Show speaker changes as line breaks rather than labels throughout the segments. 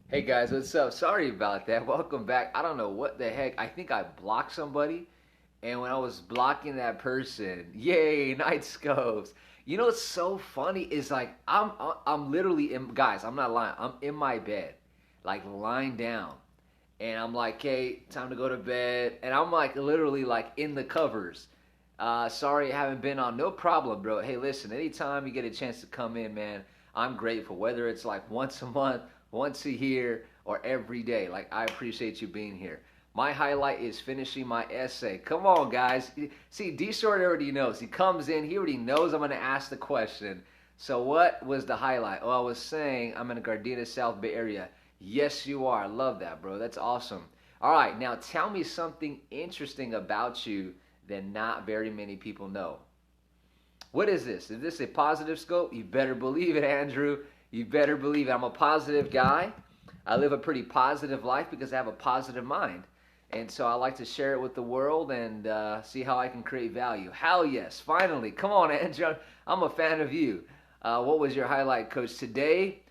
Hey guys, what's up? Sorry about that. Welcome back. I don't know what the heck. I think I blocked somebody, and when I was blocking that person, yay, night scopes. You know what's so funny is like I'm literally in guys. I'm not lying. I'm in my bed, like lying down, and I'm like, hey, time to go to bed, and I'm like literally like in the covers. Sorry, I haven't been on. No problem, bro. Hey, listen, anytime you get a chance to come in, man, I'm grateful. Whether it's like once a month, once a year, or every day, like I appreciate you being here. My highlight is finishing my essay. Come on, guys. See, D Short already knows. He comes in, he already knows I'm going to ask the question. So, what was the highlight? Well, I was saying I'm in the Gardena, South Bay area. Yes, you are. I love that, bro. That's awesome. All right, now tell me something interesting about you that not very many people know. What is this? Is this a positive scope? You better believe it, Andrew. You better believe it. I'm a positive guy. I live a pretty positive life because I have a positive mind. And so I like to share it with the world and see how I can create value. Hell yes, finally. Come on, Andrew. I'm a fan of you. What was your highlight, Coach? Today,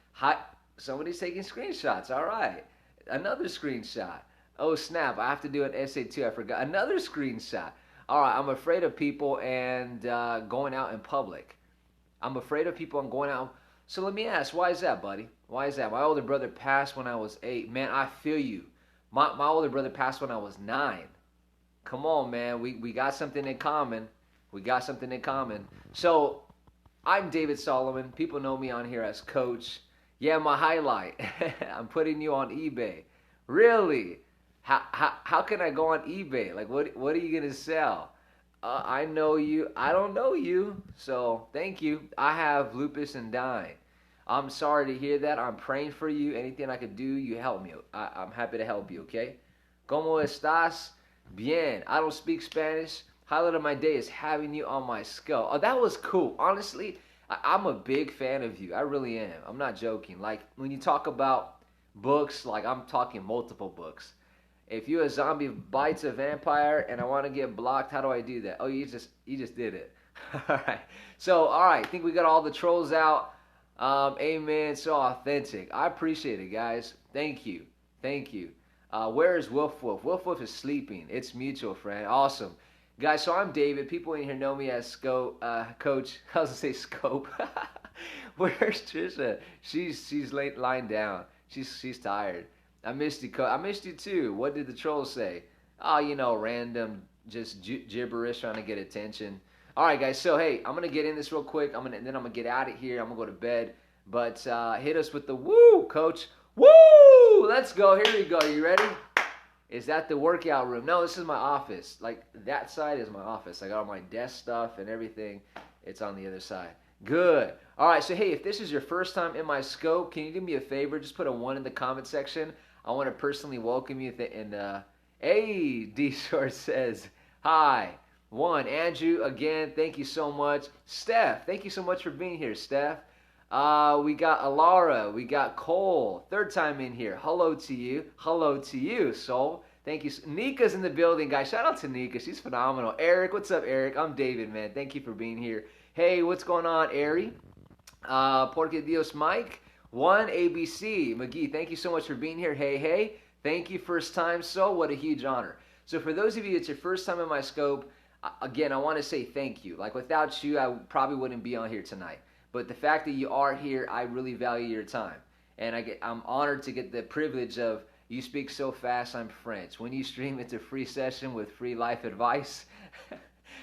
somebody's taking screenshots. All right. Another screenshot. Oh, snap. I have to do an essay too. I forgot. Another screenshot. All right, I'm afraid of people and going out in public. I'm afraid of people and going out. So let me ask, why is that, buddy? Why is that? My older brother passed when I was 8. Man, I feel you. My older brother passed when I was 9. Come on, man. We got something in common. We got something in common. So I'm David Solomon. People know me on here as Coach. Yeah, my highlight. I'm putting you on eBay. Really? How can I go on eBay? Like, what are you gonna sell? I know you. I don't know you. So thank you. I have lupus and dying. I'm sorry to hear that. I'm praying for you. Anything I could do, you help me. I'm happy to help you. Okay. ¿Cómo estás? Bien. I don't speak Spanish. Highlight of my day is having you on my skull. Oh, that was cool. Honestly, I'm a big fan of you. I really am. I'm not joking. Like when you talk about books, like I'm talking multiple books. If you a zombie bites a vampire and I want to get blocked, how do I do that? Oh, you just did it. All right. So all right, I think we got all the trolls out. Amen. So authentic. I appreciate it, guys. Thank you. Thank you. Where is Wolf Wolf? Wolf Wolf is sleeping. It's mutual, friend. Awesome. Guys, so I'm David. People in here know me as Scope, Coach. I was gonna say Scope. Where's Trisha? She's lying down. She's tired. I missed you, I missed you too. What did the trolls say? Oh, random, just gibberish trying to get attention. All right, guys. So hey, I'm gonna get in this real quick. Then I'm gonna get out of here. I'm gonna go to bed. But hit us with the woo, Coach. Woo! Let's go. Here we go. You ready? Is that the workout room? No, this is my office. Like that side is my office. I got all my desk stuff and everything. It's on the other side. Good. All right. So hey, if this is your first time in my scope, can you do me a favor? Just put a 1 in the comment section. I want to personally welcome you. Hey, D Short says hi. 1, Andrew, again, thank you so much. Steph, thank you so much for being here, Steph. We got Alara, we got Cole, third time in here. Hello to you, soul. Thank you. Nika's in the building, guys. Shout out to Nika, she's phenomenal. Eric, what's up, Eric? I'm David, man. Thank you for being here. Hey, what's going on, Ari? Porque Dios Mike. 1 ABC. McGee, thank you so much for being here. Hey, hey. Thank you, first time. So, what a huge honor. So, for those of you, it's your first time in my scope, again, I want to say thank you. Like, without you, I probably wouldn't be on here tonight. But the fact that you are here, I really value your time. And I'm honored to get the privilege of you speak so fast, I'm French. When you stream, it's a free session with free life advice.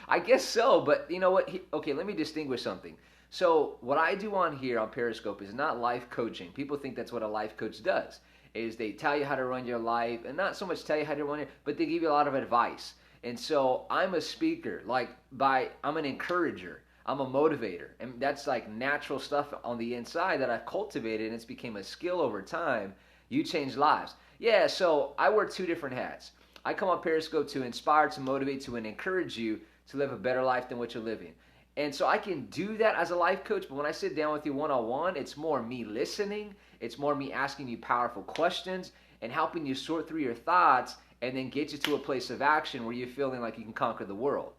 I guess so, but you know what? Okay, let me distinguish something. So what I do on here on Periscope is not life coaching. People think that's what a life coach does. Is they tell you how to run your life, and not so much tell you how to run it, but they give you a lot of advice. And so I'm a speaker, I'm an encourager. I'm a motivator. And that's like natural stuff on the inside that I've cultivated and it's became a skill over time. You change lives. Yeah, so I wear 2 different hats. I come on Periscope to inspire, to motivate, to encourage you to live a better life than what you're living. And so I can do that as a life coach, but when I sit down with you one-on-one, it's more me listening, it's more me asking you powerful questions and helping you sort through your thoughts and then get you to a place of action where you're feeling like you can conquer the world.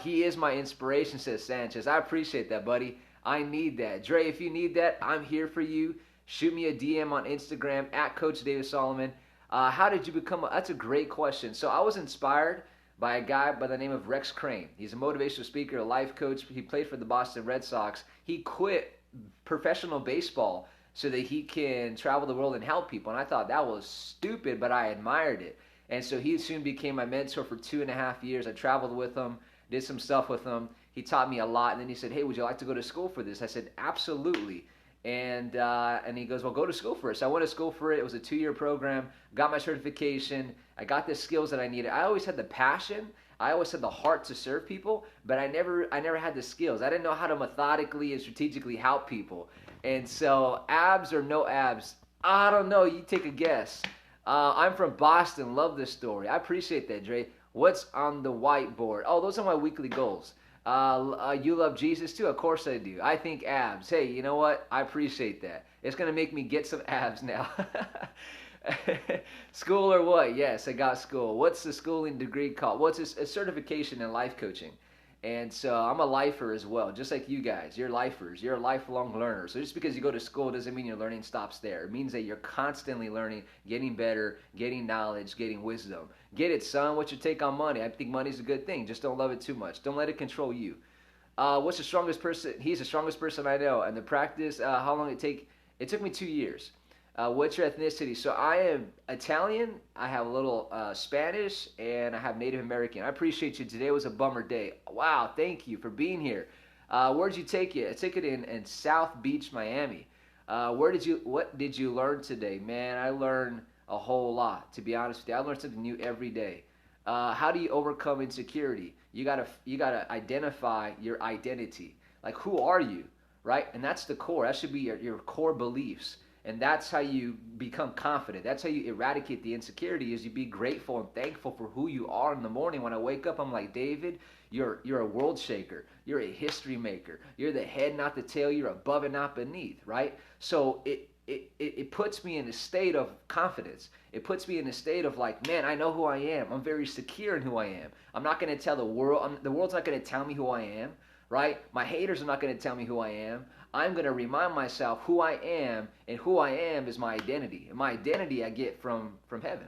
He is my inspiration, says Sanchez. I appreciate that, buddy. I need that. Dre, if you need that, I'm here for you. shoot me a DM on Instagram at Coach David Solomon. How did you become that's a great question. So I was inspired by a guy by the name of Rex Crane. He's a motivational speaker, a life coach. He played for the Boston Red Sox. He quit professional baseball so that he can travel the world and help people. And I thought that was stupid, but I admired it. And so he soon became my mentor for 2.5 years. I traveled with him, did some stuff with him. He taught me a lot. And then he said, hey, would you like to go to school for this? I said, absolutely. And he goes, well, go to school for it. So I went to school for it. It was a 2-year program. Got my certification. I got the skills that I needed. I always had the passion. I always had the heart to serve people, but I never had the skills. I didn't know how to methodically and strategically help people. And so, abs or no abs, I don't know. You take a guess. I'm from Boston. Love this story. I appreciate that, Dre. What's on the whiteboard? Oh, those are my weekly goals. You love Jesus too? Of course I do. I think abs. Hey, you know what? I appreciate that. It's going to make me get some abs now. School or what? Yes, I got school. What's the schooling degree called? What's a certification in life coaching? And so I'm a lifer as well, just like you guys. You're lifers. You're a lifelong learner. So just because you go to school doesn't mean your learning stops there. It means that you're constantly learning, getting better, getting knowledge, getting wisdom. Get it, son. What's your take on money? I think money's a good thing. Just don't love it too much. Don't let it control you. What's the strongest person? He's the strongest person I know. And the practice, how long it take? It took me 2 years. What's your ethnicity? So I am Italian, I have a little Spanish, and I have Native American. I appreciate you. Today was a bummer day. Wow, thank you for being here. Where'd you take it? I took it in South Beach, Miami. What did you learn today? Man, I learned a whole lot, to be honest with you. I learn something new every day. How do you overcome insecurity? You gotta identify your identity. Like, who are you, right? And that's the core. That should be your core beliefs. And that's how you become confident. That's how you eradicate the insecurity, is you be grateful and thankful for who you are in the morning. When I wake up, I'm like, David, you're a world shaker. You're a history maker. You're the head, not the tail. You're above and not beneath, right? So it puts me in a state of confidence. It puts me in a state of like, man, I know who I am. I'm very secure in who I am. I'm not going to tell the world. The world's not going to tell me who I am, right? My haters are not going to tell me who I am. I'm going to remind myself who I am, and who I am is my identity. And my identity I get from heaven.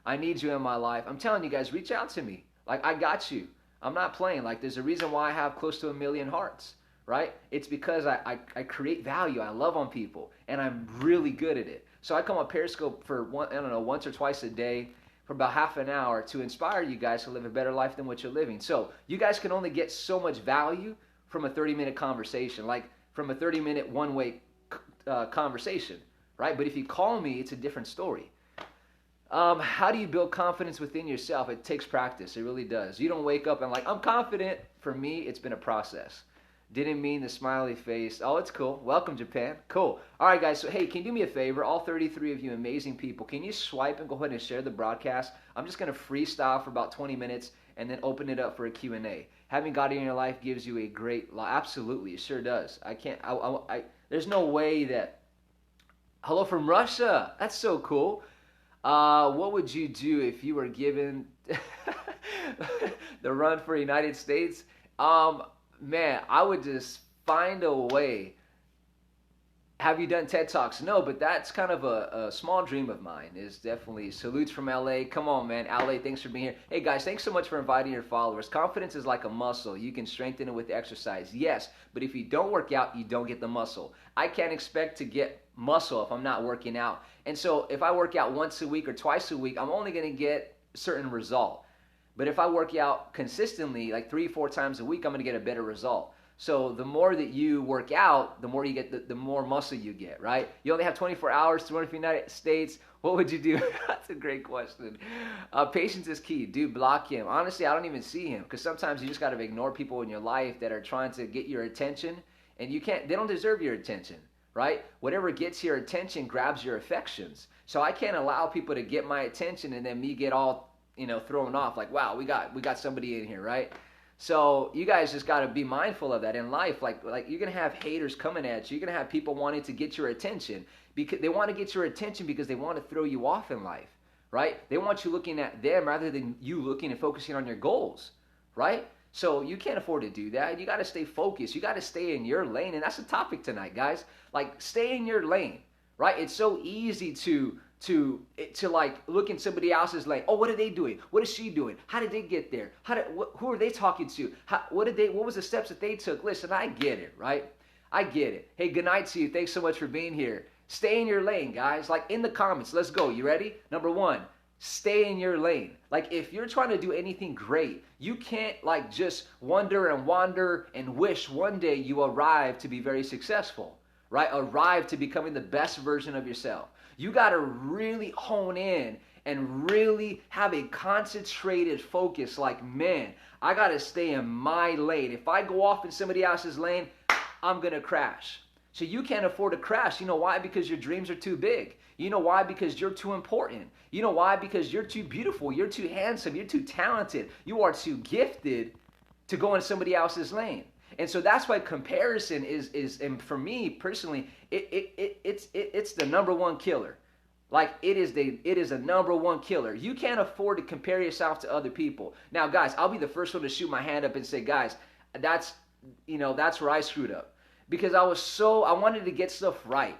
I need you in my life. I'm telling you guys, reach out to me. Like, I got you. I'm not playing. Like, there's a reason why I have close to 1 million hearts, right? It's because I create value. I love on people, and I'm really good at it. So I come on Periscope for once or twice a day for about half an hour to inspire you guys to live a better life than what you're living. So you guys can only get so much value from a 30-minute conversation. Like, from a 30-minute one-way conversation, right? But if you call me, it's a different story. How do you build confidence within yourself? It takes practice. It really does. You don't wake up and like, I'm confident. For me, it's been a process. Didn't mean the smiley face. Oh, it's cool. Welcome, Japan. Cool. All right, guys. So, hey, can you do me a favor? All 33 of you amazing people, can you swipe and go ahead and share the broadcast? I'm just going to freestyle for about 20 minutes and then open it up for a Q&A. Having God in your life gives you a great life. Absolutely, it sure does. There's no way that... Hello from Russia. That's so cool. What would you do if you were given the run for United States? Man, I would just find a way. Have you done TED Talks? No, but that's kind of a small dream of mine, is definitely salutes from LA. Come on, man. LA, thanks for being here. Hey, guys, thanks so much for inviting your followers. Confidence is like a muscle. You can strengthen it with exercise. Yes, but if you don't work out, you don't get the muscle. I can't expect to get muscle if I'm not working out. And so if I work out once a week or twice a week, I'm only going to get a certain result. But if I work out consistently, like 3-4 times a week, I'm going to get a better result. So the more that you work out, the more you get, the more muscle you get, right? You only have 24 hours to run for the United States. What would you do? That's a great question. Patience is key. Dude, block him. Honestly, I don't even see him, because sometimes you just got to ignore people in your life that are trying to get your attention, and they don't deserve your attention, right? Whatever gets your attention grabs your affections. So I can't allow people to get my attention and then me get all, thrown off like, wow, we got somebody in here, right? So you guys just got to be mindful of that in life. Like you're going to have haters coming at you. You're going to have people wanting to get your attention, because they want to get your attention because they want to throw you off in life, right? They want you looking at them rather than you looking and focusing on your goals, right? So you can't afford to do that. You got to stay focused. You got to stay in your lane. And that's the topic tonight, guys. Like, stay in your lane, right? It's so easy to like look in somebody else's lane. Oh, what are they doing? What is she doing? How did they get there? Who are they talking to? What was the steps that they took? Listen, I get it, right? I get it. Hey, good night to you. Thanks so much for being here. Stay in your lane, guys. Like in the comments, let's go. You ready? Number one, stay in your lane. Like if you're trying to do anything great, you can't like just wonder and wander and wish one day you arrive to be very successful, right? Arrive to becoming the best version of yourself. You got to really hone in and really have a concentrated focus like, man, I got to stay in my lane. If I go off in somebody else's lane, I'm going to crash. So you can't afford to crash. You know why? Because your dreams are too big. You know why? Because you're too important. You know why? Because you're too beautiful. You're too handsome. You're too talented. You are too gifted to go in somebody else's lane. And so that's why comparison is and for me personally, it's the number one killer. Like it is a number one killer. You can't afford to compare yourself to other people. Now, guys, I'll be the first one to shoot my hand up and say, guys, that's where I screwed up. Because I wanted to get stuff right.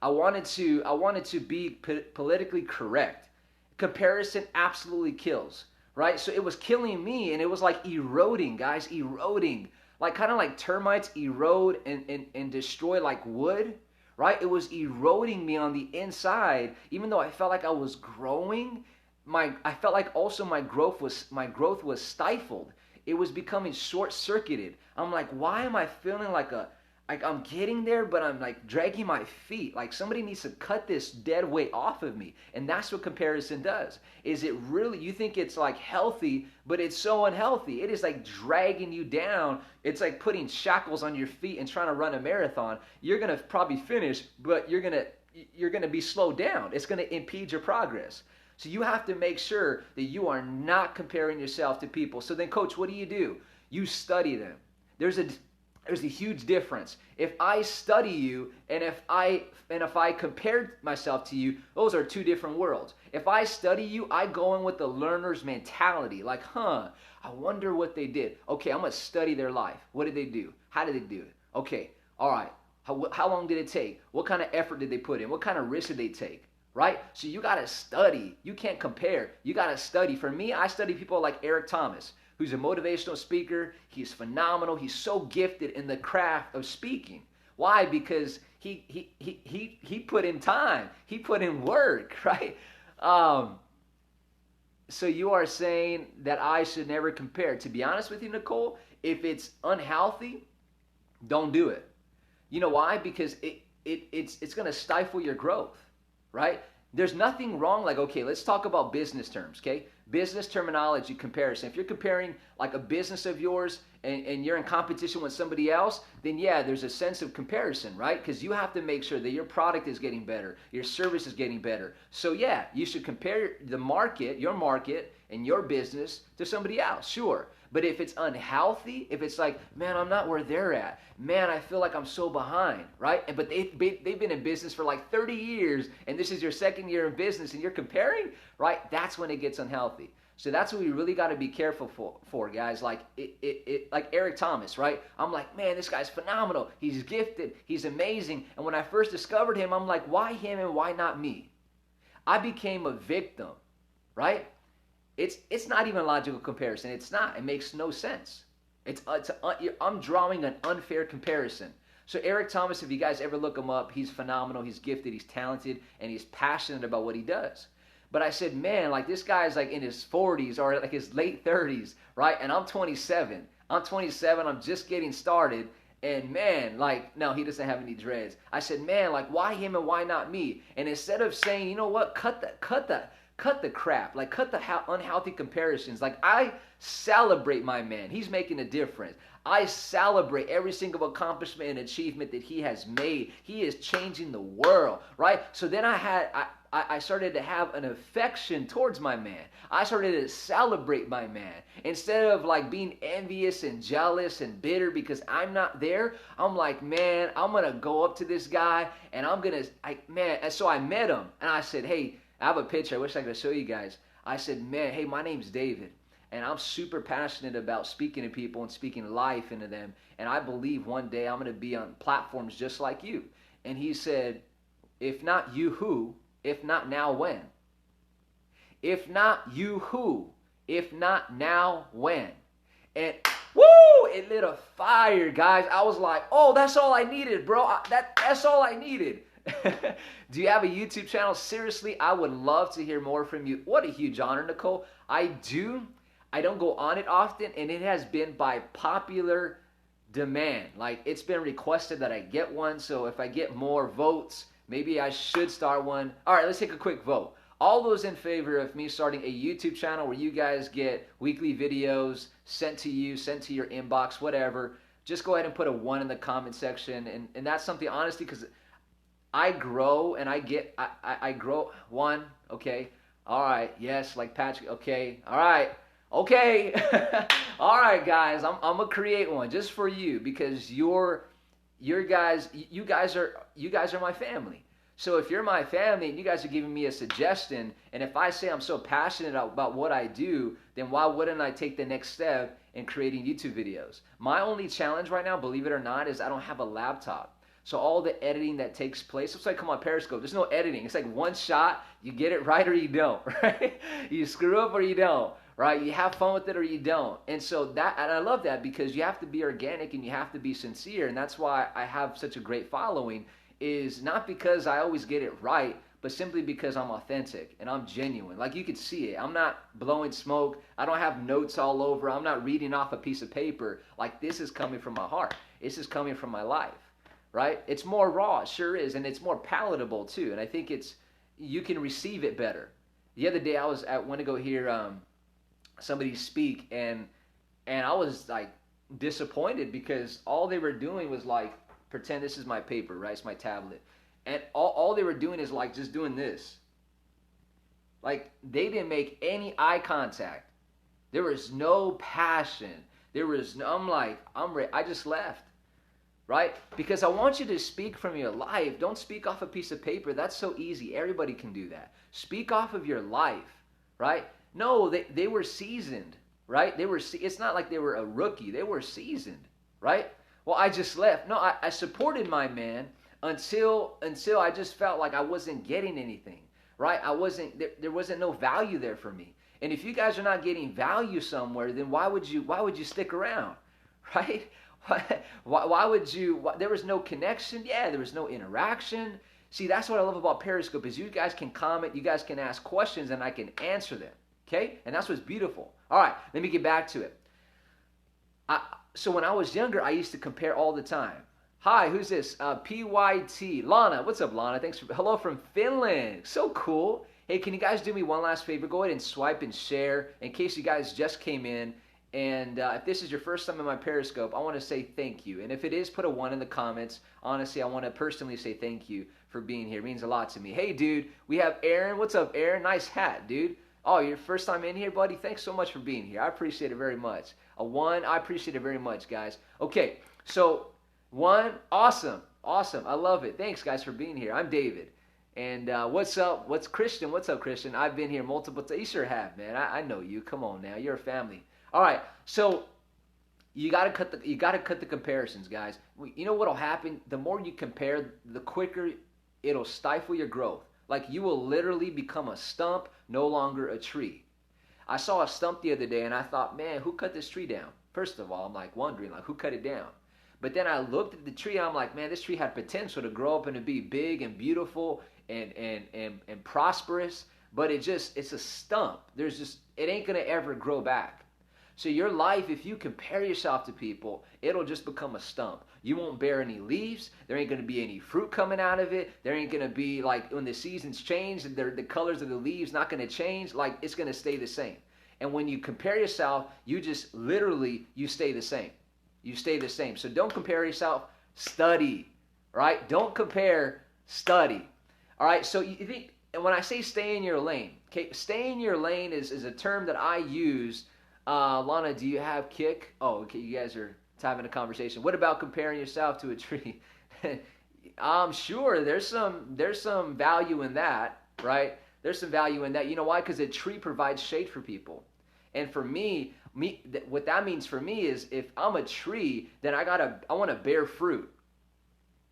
I wanted to be politically correct. Comparison absolutely kills, right? So it was killing me, and it was like eroding, guys, eroding. Like kind of like termites erode and destroy like wood, right? It was eroding me on the inside, even though I felt like I was growing. I felt like also my growth was stifled. It was becoming short-circuited. I'm like, why am I feeling like I'm getting there, but I'm like dragging my feet. Like somebody needs to cut this dead weight off of me. And that's what comparison does. Is it really, you think it's like healthy, but it's so unhealthy. It is like dragging you down. It's like putting shackles on your feet and trying to run a marathon. You're going to probably finish, but you're going to be slowed down. It's going to impede your progress. So you have to make sure that you are not comparing yourself to people. So then, coach, what do? You study them. There's a huge difference. If I study you and if I compare myself to you, those are two different worlds. If I study you, I go in with the learner's mentality. Like, I wonder what they did. Okay, I'm going to study their life. What did they do? How did they do it? Okay, all right. How long did it take? What kind of effort did they put in? What kind of risk did they take? Right? So you got to study. You can't compare. You got to study. For me, I study people like Eric Thomas, who's a motivational speaker. He's phenomenal. He's so gifted in the craft of speaking. Why? Because he put in time. He put in work, right? So you are saying that I should never compare. To be honest with you, Nicole, if it's unhealthy, don't do it. You know why? Because it's going to stifle your growth, right? There's nothing wrong. Like, okay, let's talk about business terms, okay? Business terminology comparison. If you're comparing like a business of yours and you're in competition with somebody else, then yeah, there's a sense of comparison, right? Because you have to make sure that your product is getting better, your service is getting better. So yeah, you should compare the market, your market and your business to somebody else, sure. But if it's unhealthy, if it's like, man, I'm not where they're at. Man, I feel like I'm so behind, right? But they've been in business for like 30 years, and this is your second year in business, and you're comparing, right? That's when it gets unhealthy. So that's what we really got to be careful for, guys. Like like Eric Thomas, right? I'm like, man, this guy's phenomenal. He's gifted. He's amazing. And when I first discovered him, I'm like, why him and why not me? I became a victim, right? It's not even a logical comparison. It's not. It makes no sense. I'm drawing an unfair comparison. So Eric Thomas, if you guys ever look him up, he's phenomenal. He's gifted. He's talented, and he's passionate about what he does. But I said, man, like this guy's like in his 40s or like his late 30s, right? And I'm 27. I'm just getting started. And man, like, no, he doesn't have any dreads. I said, man, like, why him and why not me? And instead of saying, you know what, cut the crap, like cut the unhealthy comparisons. Like I celebrate my man. He's making a difference. I celebrate every single accomplishment and achievement that he has made. He is changing the world, right? So then I started to have an affection towards my man. I started to celebrate my man. Instead of like being envious and jealous and bitter because I'm not there, I'm like, man, I'm going to go up to this guy and and so I met him and I said, hey, I have a picture. I wish I could show you guys. I said, man, hey, my name's David, and I'm super passionate about speaking to people and speaking life into them, and I believe one day I'm going to be on platforms just like you. And he said, If not you, who? If not now, when? If not you, who? If not now, when? And woo, it lit a fire, guys. I was like, oh, that's all I needed, bro. That's all I needed. Do you have a YouTube channel? Seriously, I would love to hear more from you. What a huge honor, Nicole. I do. I don't go on it often, and it has been by popular demand. Like, it's been requested that I get one, so if I get more votes, maybe I should start one. All right, let's take a quick vote. All those in favor of me starting a YouTube channel where you guys get weekly videos sent to you, sent to your inbox, whatever, just go ahead and put a 1 in the comment section. And that's something, honestly, because I grow and I grow. 1, okay. All right, yes, like Patrick, okay. All right, okay. All right, guys, I'm gonna create one just for you because you guys are my family. So if you're my family and you guys are giving me a suggestion, and if I say I'm so passionate about what I do, then why wouldn't I take the next step in creating YouTube videos? My only challenge right now, believe it or not, is I don't have a laptop. So all the editing that takes place, it's like, come on, Periscope, there's no editing. It's like one shot, you get it right or you don't, right? You screw up or you don't, right? You have fun with it or you don't. And so and I love that because you have to be organic and you have to be sincere. And that's why I have such a great following, is not because I always get it right, but simply because I'm authentic and I'm genuine. Like, you could see it. I'm not blowing smoke. I don't have notes all over. I'm not reading off a piece of paper. Like, this is coming from my heart. This is coming from my life, right? It's more raw, it sure is, and it's more palatable too. And I think you can receive it better. The other day I went to go hear somebody speak, and I was like disappointed because all they were doing was like, pretend this is my paper, right? It's my tablet. And all they were doing is like just doing this. Like, they didn't make any eye contact. There was no passion. I'm like, I'm ready. I just left, right? Because I want you to speak from your life. Don't speak off a piece of paper. That's so easy. Everybody can do that. Speak off of your life, right? No, they were seasoned, right? It's not like they were a rookie. They were seasoned, right? Well, I just left. No, I supported my man until I just felt like I wasn't getting anything, right? There wasn't no value there for me. And if you guys are not getting value somewhere, then why would you stick around, right? Why would you? There was no connection. Yeah, there was no interaction. See, that's what I love about Periscope is you guys can comment, you guys can ask questions, and I can answer them. Okay, and that's what's beautiful. All right, let me get back to it. So when I was younger, I used to compare all the time. Hi, who's this? PYT. Lana. What's up, Lana? Hello from Finland. So cool. Hey, can you guys do me one last favor? Go ahead and swipe and share in case you guys just came in. And if this is your first time in my Periscope, I want to say thank you. And if it is, put a 1 in the comments. Honestly, I want to personally say thank you for being here. It means a lot to me. Hey, dude, we have Aaron. What's up, Aaron? Nice hat, dude. Oh, your first time in here, buddy? Thanks so much for being here. I appreciate it very much. A 1, I appreciate it very much, guys. Okay, so 1, awesome. Awesome. I love it. Thanks, guys, for being here. I'm David. And what's up? What's Christian? What's up, Christian? I've been here multiple times. You sure have, man. I know you. Come on now. You're a family. All right. So you gotta cut the comparisons, guys. You know what'll happen? The more you compare, the quicker it'll stifle your growth. Like, you will literally become a stump, no longer a tree. I saw a stump the other day and I thought, man, who cut this tree down? First of all, I'm like wondering, like, who cut it down? But then I looked at the tree and I'm like, man, this tree had potential to grow up and to be big and beautiful and prosperous. But it's a stump. It ain't gonna ever grow back. So your life, if you compare yourself to people, it'll just become a stump. You won't bear any leaves. There ain't going to be any fruit coming out of it. There ain't going to be, like, when the seasons change, the colors of the leaves not going to change. Like, it's going to stay the same. And when you compare yourself, you just literally, you stay the same. You stay the same. So don't compare yourself. Study, right? Don't compare, study. All right, so you think, and when I say stay in your lane, okay, stay in your lane is a term that I use. Lana, do you have kick? Oh, okay, you guys are having a conversation. What about comparing yourself to a tree? I'm sure there's some value in that, right? There's some value in that. You know why? Because a tree provides shade for people. And for me, what that means for me is if I'm a tree, then I want to bear fruit,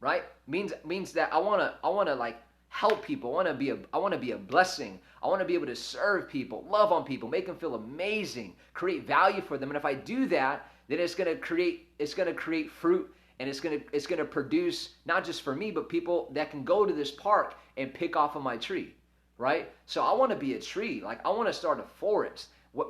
right? Means that I want to like help people. I want to be a blessing. I want to be able to serve people, love on people, make them feel amazing, create value for them. And if I do that, then it's going to create fruit, and it's going to produce not just for me, but people that can go to this park and pick off of my tree, right? So I want to be a tree. Like, I want to start a forest. What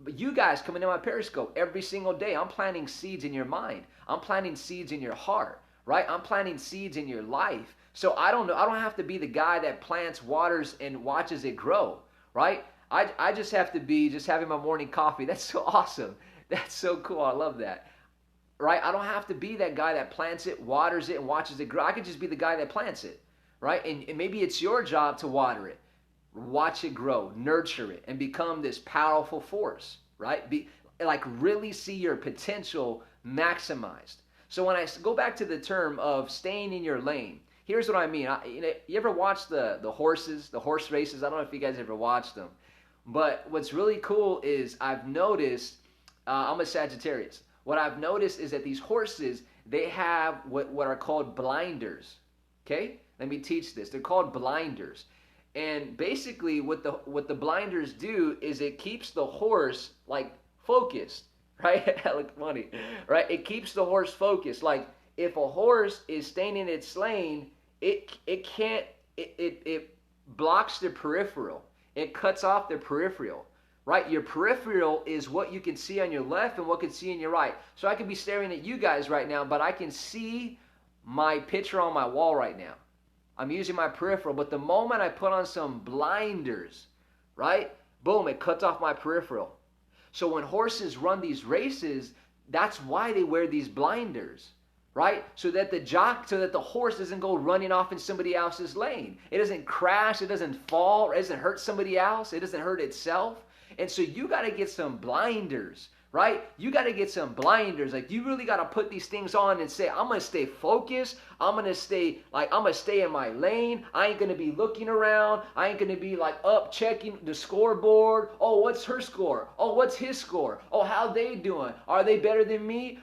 you guys coming in my Periscope every single day, I'm planting seeds in your mind. I'm planting seeds in your heart, right? I'm planting seeds in your life. So I don't have to be the guy that plants, waters, and watches it grow, right? I just have to be just having my morning coffee. That's so awesome. That's so cool. I love that, right? I don't have to be that guy that plants it, waters it, and watches it grow. I could just be the guy that plants it, right? And maybe it's your job to water it, watch it grow, nurture it, and become this powerful force, right? Like really see your potential maximized. So when I go back to the term of staying in your lane, here's what I mean. You ever watch the horse races? I don't know if you guys ever watched them. But what's really cool is I've noticed, I'm a Sagittarius. What I've noticed is that these horses, they have what are called blinders. Okay? Let me teach this. They're called blinders. And basically what the blinders do is it keeps the horse like focused, right? That looked funny, right? It keeps the horse focused. Like if a horse is staying in its lane, it blocks the peripheral. It cuts off the peripheral, right? Your peripheral is what you can see on your left and what you can see on your right. So I can be staring at you guys right now, but I can see my picture on my wall right now. I'm using my peripheral, but the moment I put on some blinders, right? Boom, it cuts off my peripheral. So when horses run these races, that's why they wear these blinders, right? So that the horse doesn't go running off in somebody else's lane. It doesn't crash, it doesn't fall, it doesn't hurt somebody else, it doesn't hurt itself. And so you got to get some blinders, right? You got to get some blinders. Like you really got to put these things on and say, I'm going to stay focused. I'm going to stay in my lane. I ain't going to be looking around. I ain't going to be like up checking the scoreboard. Oh, what's her score? Oh, what's his score? Oh, how they doing? Are they better than me?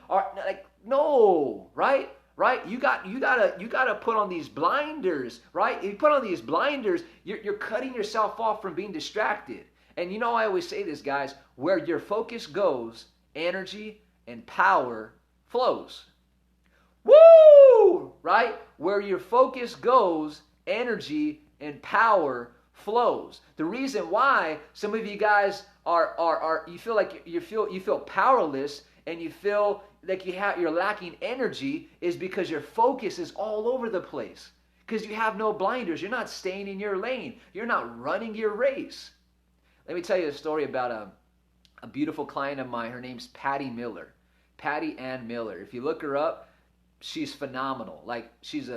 No, right? Right? You gotta put on these blinders, right? If you put on these blinders, you're cutting yourself off from being distracted. And you know I always say this, guys, where your focus goes, energy and power flows. Woo! Right? Where your focus goes, energy and power flows. The reason why some of you guys you feel like you feel powerless and you feel like you're lacking energy is because your focus is all over the place. Because you have no blinders. You're not staying in your lane. You're not running your race. Let me tell you a story about a beautiful client of mine. Her name's Patty Miller. Patty Ann Miller. If you look her up, she's phenomenal. Like she's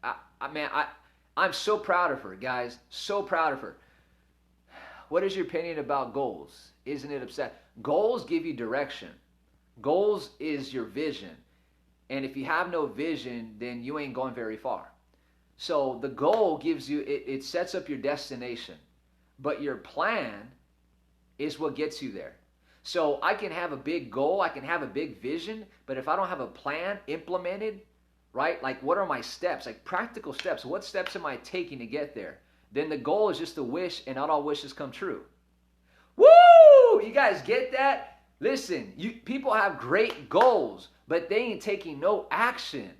I'm so proud of her, guys. So proud of her. What is your opinion about goals? Isn't it upset? Goals give you direction. Goals is your vision. And if you have no vision, then you ain't going very far. So the goal gives you, it sets up your destination. But your plan is what gets you there. So I can have a big goal, I can have a big vision, but if I don't have a plan implemented, right? Like what are my steps? Like practical steps. What steps am I taking to get there? Then the goal is just a wish, and not all wishes come true. Woo! You guys get that? Listen, people have great goals, but they ain't taking no action.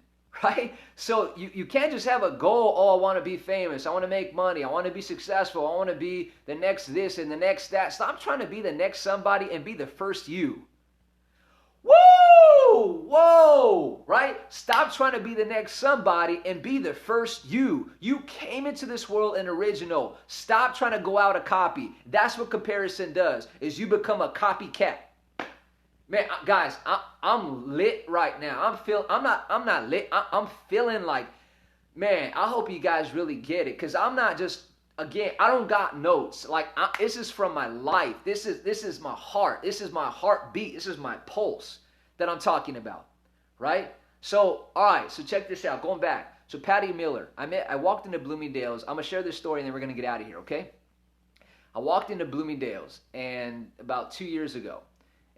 Right? So you can't just have a goal, oh, I want to be famous, I want to make money, I want to be successful, I want to be the next this and the next that. Stop trying to be the next somebody and be the first you. Woo! Whoa! Right? Stop trying to be the next somebody and be the first you. You came into this world an original. Stop trying to go out a copy. That's what comparison does, is you become a copycat. Man, guys, I'm lit right now. I'm not lit. I'm feeling like, man, I hope you guys really get it. Because I'm not just, again, I don't got notes. Like, this is from my life. This is my heart. This is my heartbeat. This is my pulse that I'm talking about, right? So, all right, so check this out. Going back. So, Patty Miller. I walked into Bloomingdale's. I'm going to share this story, and then we're going to get out of here, okay? I walked into Bloomingdale's and about 2 years ago.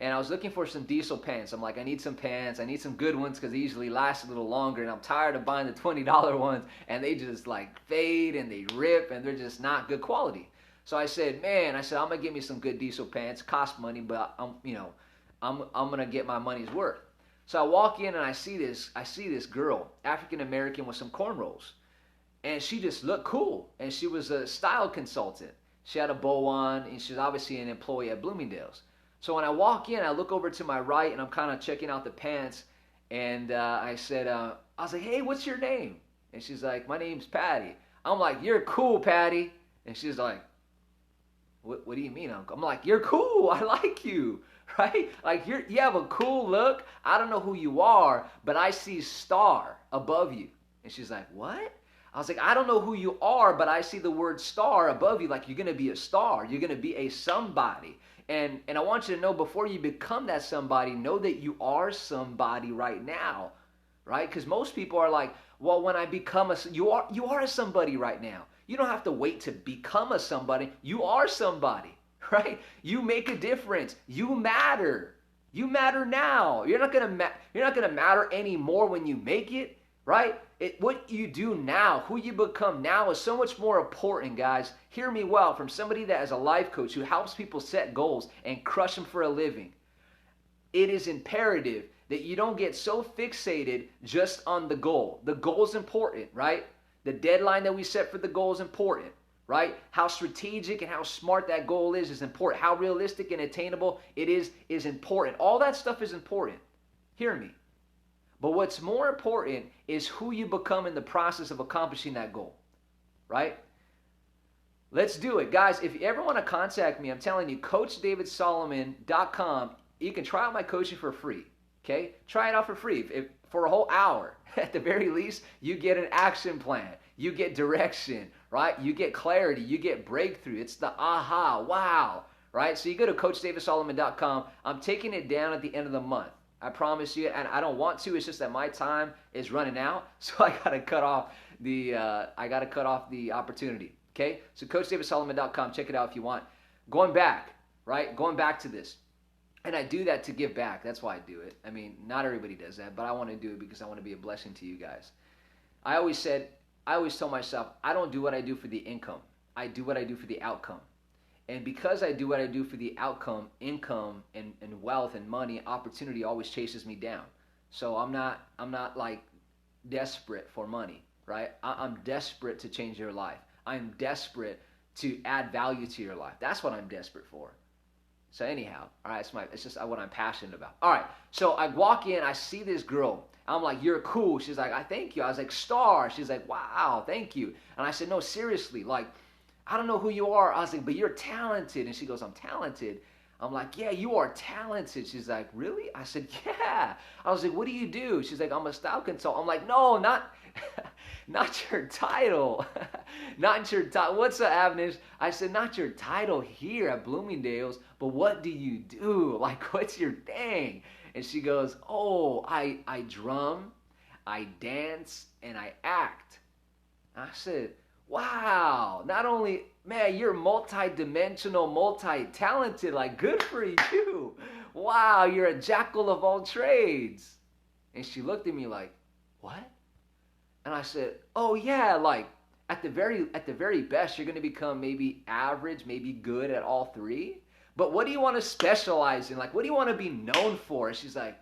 and I was looking for some diesel pants. I'm like, I need some pants. I need some good ones because they usually last a little longer. And I'm tired of buying the $20 ones, and they just like fade and they rip, and they're just not good quality. So I said, man, I'm gonna get me some good diesel pants. Cost money, but I'm gonna get my money's worth. So I walk in and I see this girl, African American, with some cornrows, and she just looked cool. And she was a style consultant. She had a bow on, and she's obviously an employee at Bloomingdale's. So when I walk in, I look over to my right, and I'm kind of checking out the pants. And I said, I was like, hey, what's your name? And she's like, my name's Patty. I'm like, you're cool, Patty. And she's like, what do you mean, Uncle? I'm like, you're cool. I like you, right? Like you have a cool look. I don't know who you are, but I see star above you. And she's like, what? I was like, I don't know who you are, but I see the word star above you. Like you're going to be a star. You're going to be a somebody. And I want you to know, before you become that somebody, know that you are somebody right now, right? Because most people are like, well, when I become you are a somebody right now. You don't have to wait to become a somebody. You are somebody, right? You make a difference. You matter. You matter now. You're not gonna matter anymore when you make it, right? What you do now, who you become now, is so much more important, guys. Hear me well, from somebody that is a life coach who helps people set goals and crush them for a living. It is imperative that you don't get so fixated just on the goal. The goal is important, right? The deadline that we set for the goal is important, right? How strategic and how smart that goal is important. How realistic and attainable it is important. All that stuff is important. Hear me. But what's more important is who you become in the process of accomplishing that goal, right? Let's do it. Guys, if you ever want to contact me, I'm telling you, CoachDavidSolomon.com. You can try out my coaching for free, okay? Try it out for free for a whole hour. At the very least, you get an action plan. You get direction, right? You get clarity. You get breakthrough. It's the aha, wow, right? So you go to CoachDavidSolomon.com. I'm taking it down at the end of the month. I promise you, and I don't want to. It's just that my time is running out, so I gotta cut off the opportunity. Okay, so CoachDavidSolomon.com. Check it out if you want. Going back, right? Going back to this, and I do that to give back. That's why I do it. I mean, not everybody does that, but I want to do it because I want to be a blessing to you guys. I always told myself, I don't do what I do for the income. I do what I do for the outcome. And because I do what I do for the outcome, income and wealth and money, opportunity always chases me down. So I'm not like desperate for money, right? I'm desperate to change your life. I'm desperate to add value to your life. That's what I'm desperate for. So anyhow, all right, it's just what I'm passionate about. All right, so I walk in, I see this girl. I'm like, you're cool. She's like, I thank you. I was like, star. She's like, wow, thank you. And I said, no, seriously, like, I don't know who you are. I was like, but you're talented. And she goes, I'm talented. I'm like, yeah, you are talented. She's like, really? I said, yeah. I was like, what do you do? She's like, I'm a style consultant. I'm like, no, not your title. Not your title. What's up, Avnish? I said, not your title here at Bloomingdale's, but what do you do? Like, what's your thing? And she goes, oh, I drum, I dance, and I act. I said, wow, not only, man, you're multi-dimensional, multi-talented, like, good for you. Wow, you're a jackal of all trades. And she looked at me like, what? And I said, oh yeah, like, at the very best, you're going to become maybe average, maybe good at all three. But what do you want to specialize in? Like, what do you want to be known for? And she's like,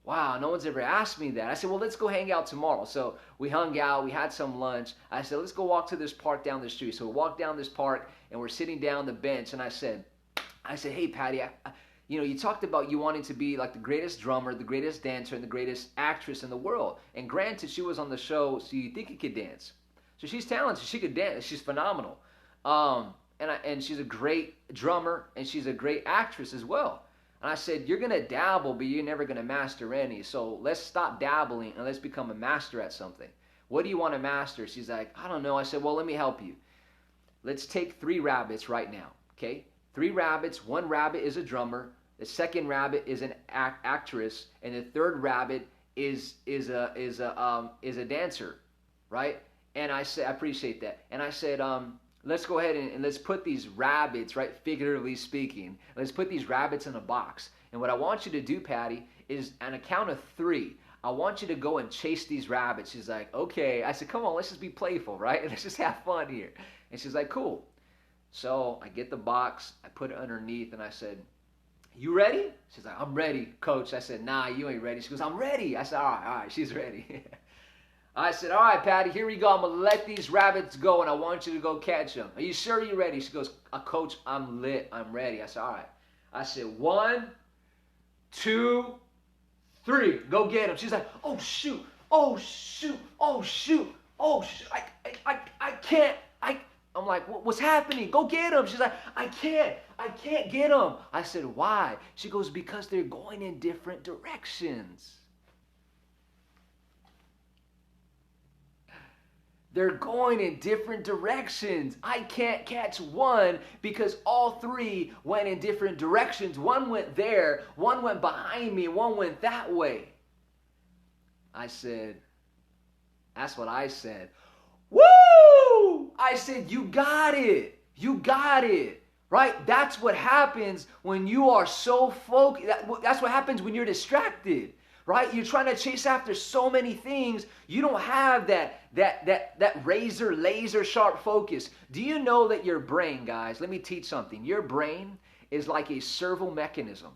wow, no one's ever asked me that. I said, well, let's go hang out tomorrow. So we hung out. We had some lunch. I said, let's go walk to this park down the street. So we walked down this park, and we're sitting down the bench. And I said, hey, Patty, you talked about you wanting to be like the greatest drummer, the greatest dancer, and the greatest actress in the world. And granted, she was on the show, So You Think You Could Dance. So she's talented. She could dance. She's phenomenal. And she's a great drummer, and she's a great actress as well. And I said, you're going to dabble, but you're never going to master any. So let's stop dabbling and let's become a master at something. What do you want to master? She's like, I don't know. I said, well, let me help you. Let's take 3 rabbits right now, okay? 3 rabbits. 1 rabbit is a drummer. The second rabbit is an actress, and the third rabbit is a dancer, right? And I said, I appreciate that. And I said, let's go ahead and let's put these rabbits, right, figuratively speaking, let's put these rabbits in a box. And what I want you to do, Patty, is on a count of 3, I want you to go and chase these rabbits. She's like, okay. I said, come on, let's just be playful, right? Let's just have fun here. And she's like, cool. So I get the box, I put it underneath, and I said, you ready? She's like, I'm ready, coach. I said, nah, you ain't ready. She goes, I'm ready. I said, all right, she's ready. I said, all right, Patty, here we go. I'm going to let these rabbits go, and I want you to go catch them. Are you sure you're ready? She goes, coach, I'm lit. I'm ready. I said, all right. I said, 1, 2, 3. Go get them. She's like, oh, shoot. Oh, shoot. Oh, shoot. Oh, shoot. I can't. I'm like, what's happening? Go get them. She's like, I can't get them. I said, why? She goes, because they're going in different directions. They're going in different directions. I can't catch one because all 3 went in different directions. One went there, one went behind me, and one went that way. I said, that's what I said. Woo! I said, you got it. You got it. Right? That's what happens when you are so focused. That's what happens when you're distracted. Right? You're trying to chase after so many things. You don't have that razor, laser sharp focus. Do you know that your brain, guys, let me teach something. Your brain is like a servo mechanism.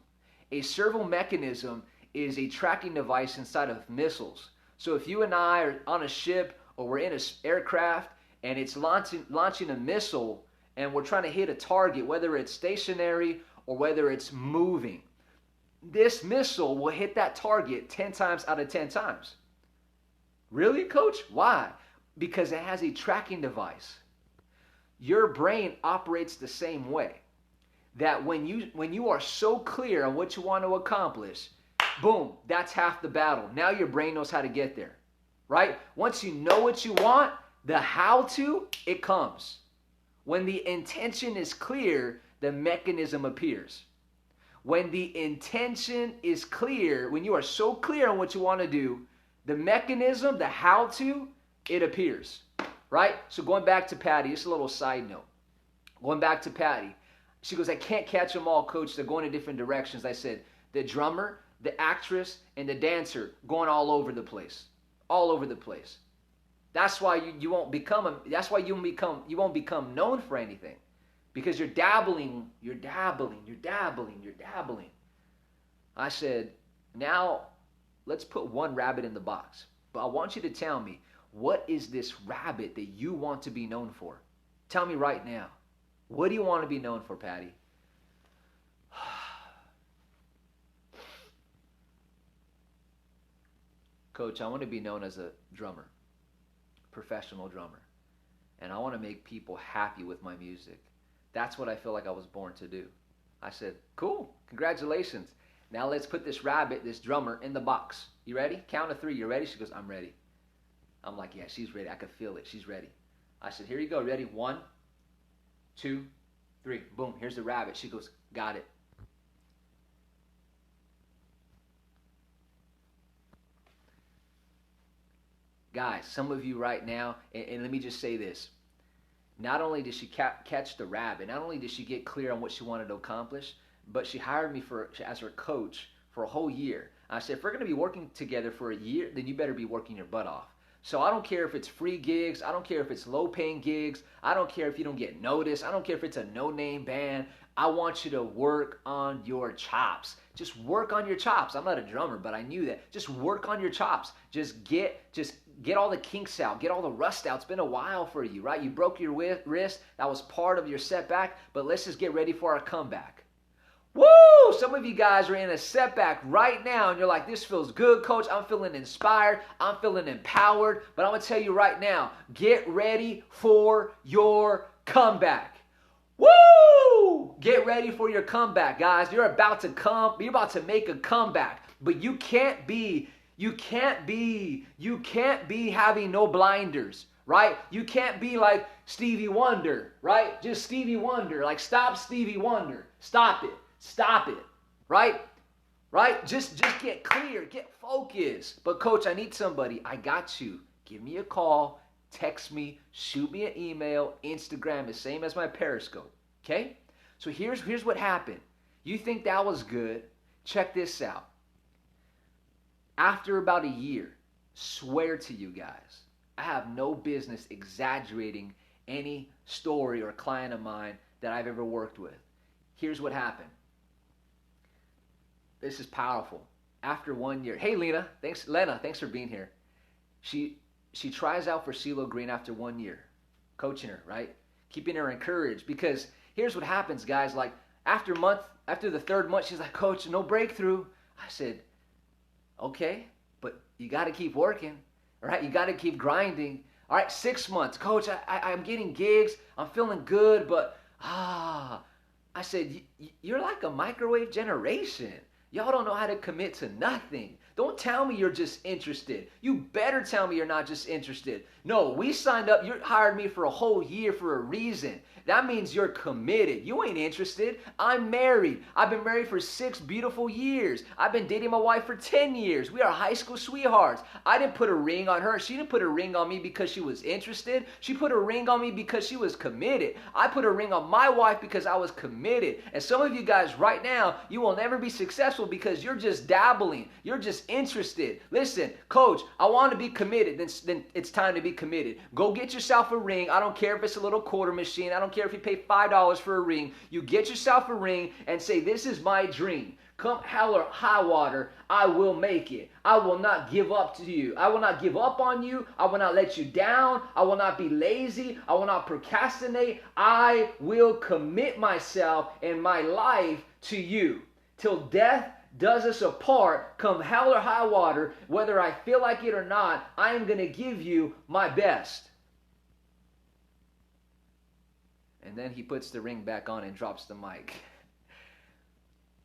A servo mechanism is a tracking device inside of missiles. So if you and I are on a ship or we're in an aircraft and it's launching a missile and we're trying to hit a target, whether it's stationary or whether it's moving, this missile will hit that target 10 times out of 10 times. Really, coach? Why? Because it has a tracking device. Your brain operates the same way. That when you are so clear on what you want to accomplish, boom, that's half the battle. Now your brain knows how to get there. Right? Once you know what you want, the how to, it comes. When the intention is clear, the mechanism appears. When the intention is clear, when you are so clear on what you want to do, the mechanism, the how to, it appears. Right? So going back to Patty, just a little side note. Going back to Patty, she goes, I can't catch them all, coach. They're going in different directions. I said, the drummer, the actress, and the dancer going all over the place. All over the place. That's why you won't become you won't become known for anything. Because you're dabbling. I said, now let's put one rabbit in the box. But I want you to tell me, what is this rabbit that you want to be known for? Tell me right now. What do you want to be known for, Patty? Coach, I want to be known as a drummer, professional drummer. And I want to make people happy with my music. That's what I feel like I was born to do. I said, cool, congratulations. Now let's put this rabbit, this drummer, in the box. You ready? Count of 3. You ready? She goes, I'm ready. I'm like, yeah, she's ready. I could feel it. She's ready. I said, here you go. Ready? 1, 2, 3. Boom, here's the rabbit. She goes, got it. Guys, some of you right now, and let me just say this. Not only did she catch the rabbit, not only did she get clear on what she wanted to accomplish, but she hired me as her coach for a whole year. I said, if we're going to be working together for a year, then you better be working your butt off. So I don't care if it's free gigs. I don't care if it's low-paying gigs. I don't care if you don't get noticed. I don't care if it's a no-name band. I want you to work on your chops. Just work on your chops. I'm not a drummer, but I knew that. Just work on your chops. Just get all the kinks out. Get all the rust out. It's been a while for you, right? You broke your wrist. That was part of your setback, but let's just get ready for our comeback. Woo! Some of you guys are in a setback right now, and you're like, this feels good, coach. I'm feeling inspired. I'm feeling empowered. But I'm going to tell you right now, get ready for your comeback. Woo! Get ready for your comeback, guys. You're about to make a comeback. But you can't be having no blinders, right? You can't be like Stevie Wonder, right? Just Stevie Wonder. Like, stop Stevie Wonder. Stop it. Stop it. Right? Right? Just get clear. Get focused. But coach, I need somebody. I got you. Give me a call. text me, shoot me an email. Instagram is same as my Periscope. Okay? So here's what happened. You think that was good? Check this out. After about a year, swear to you guys, I have no business exaggerating any story or client of mine that I've ever worked with. Here's what happened. This is powerful. After 1 year, hey Lena, thanks for being here. She tries out for CeeLo Green after 1 year, coaching her, right? Keeping her encouraged, because here's what happens, guys. Like after the third month, she's like, Coach, no breakthrough. I said, okay, but you got to keep working, right? You got to keep grinding. All right, 6 months, Coach, I'm getting gigs. I'm feeling good, but I said, you're like a microwave generation. Y'all don't know how to commit to nothing. Don't tell me you're just interested. You better tell me you're not just interested. No, we signed up. You hired me for a whole year for a reason. That means you're committed. You ain't interested. I'm married. I've been married for 6 beautiful years. I've been dating my wife for 10 years. We are high school sweethearts. I didn't put a ring on her. She didn't put a ring on me because she was interested. She put a ring on me because she was committed. I put a ring on my wife because I was committed. And some of you guys right now, you will never be successful because you're just dabbling. You're just interested. Listen, Coach, I want to be committed. Then it's time to be committed. Go get yourself a ring. I don't care if it's a little quarter machine. I don't care if you pay $5 for a ring. You get yourself a ring and say, this is my dream. Come hell or high water, I will make it. I will not give up to you. I will not give up on you. I will not let you down. I will not be lazy. I will not procrastinate. I will commit myself and my life to you till death does us apart. Come hell or high water, whether I feel like it or not, I am going to give you my best. And then he puts the ring back on and drops the mic.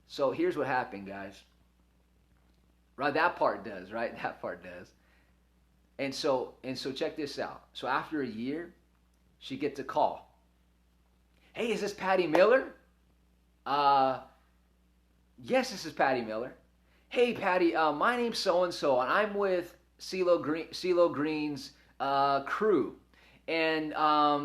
So here's what happened, guys. Right, that part does, right? That part does. And so check this out. So after a year, she gets a call. Hey, is this Patty Miller? Yes, this is Patty Miller. Hey, Patty, my name's so-and-so, and I'm with CeeLo Green's crew. And,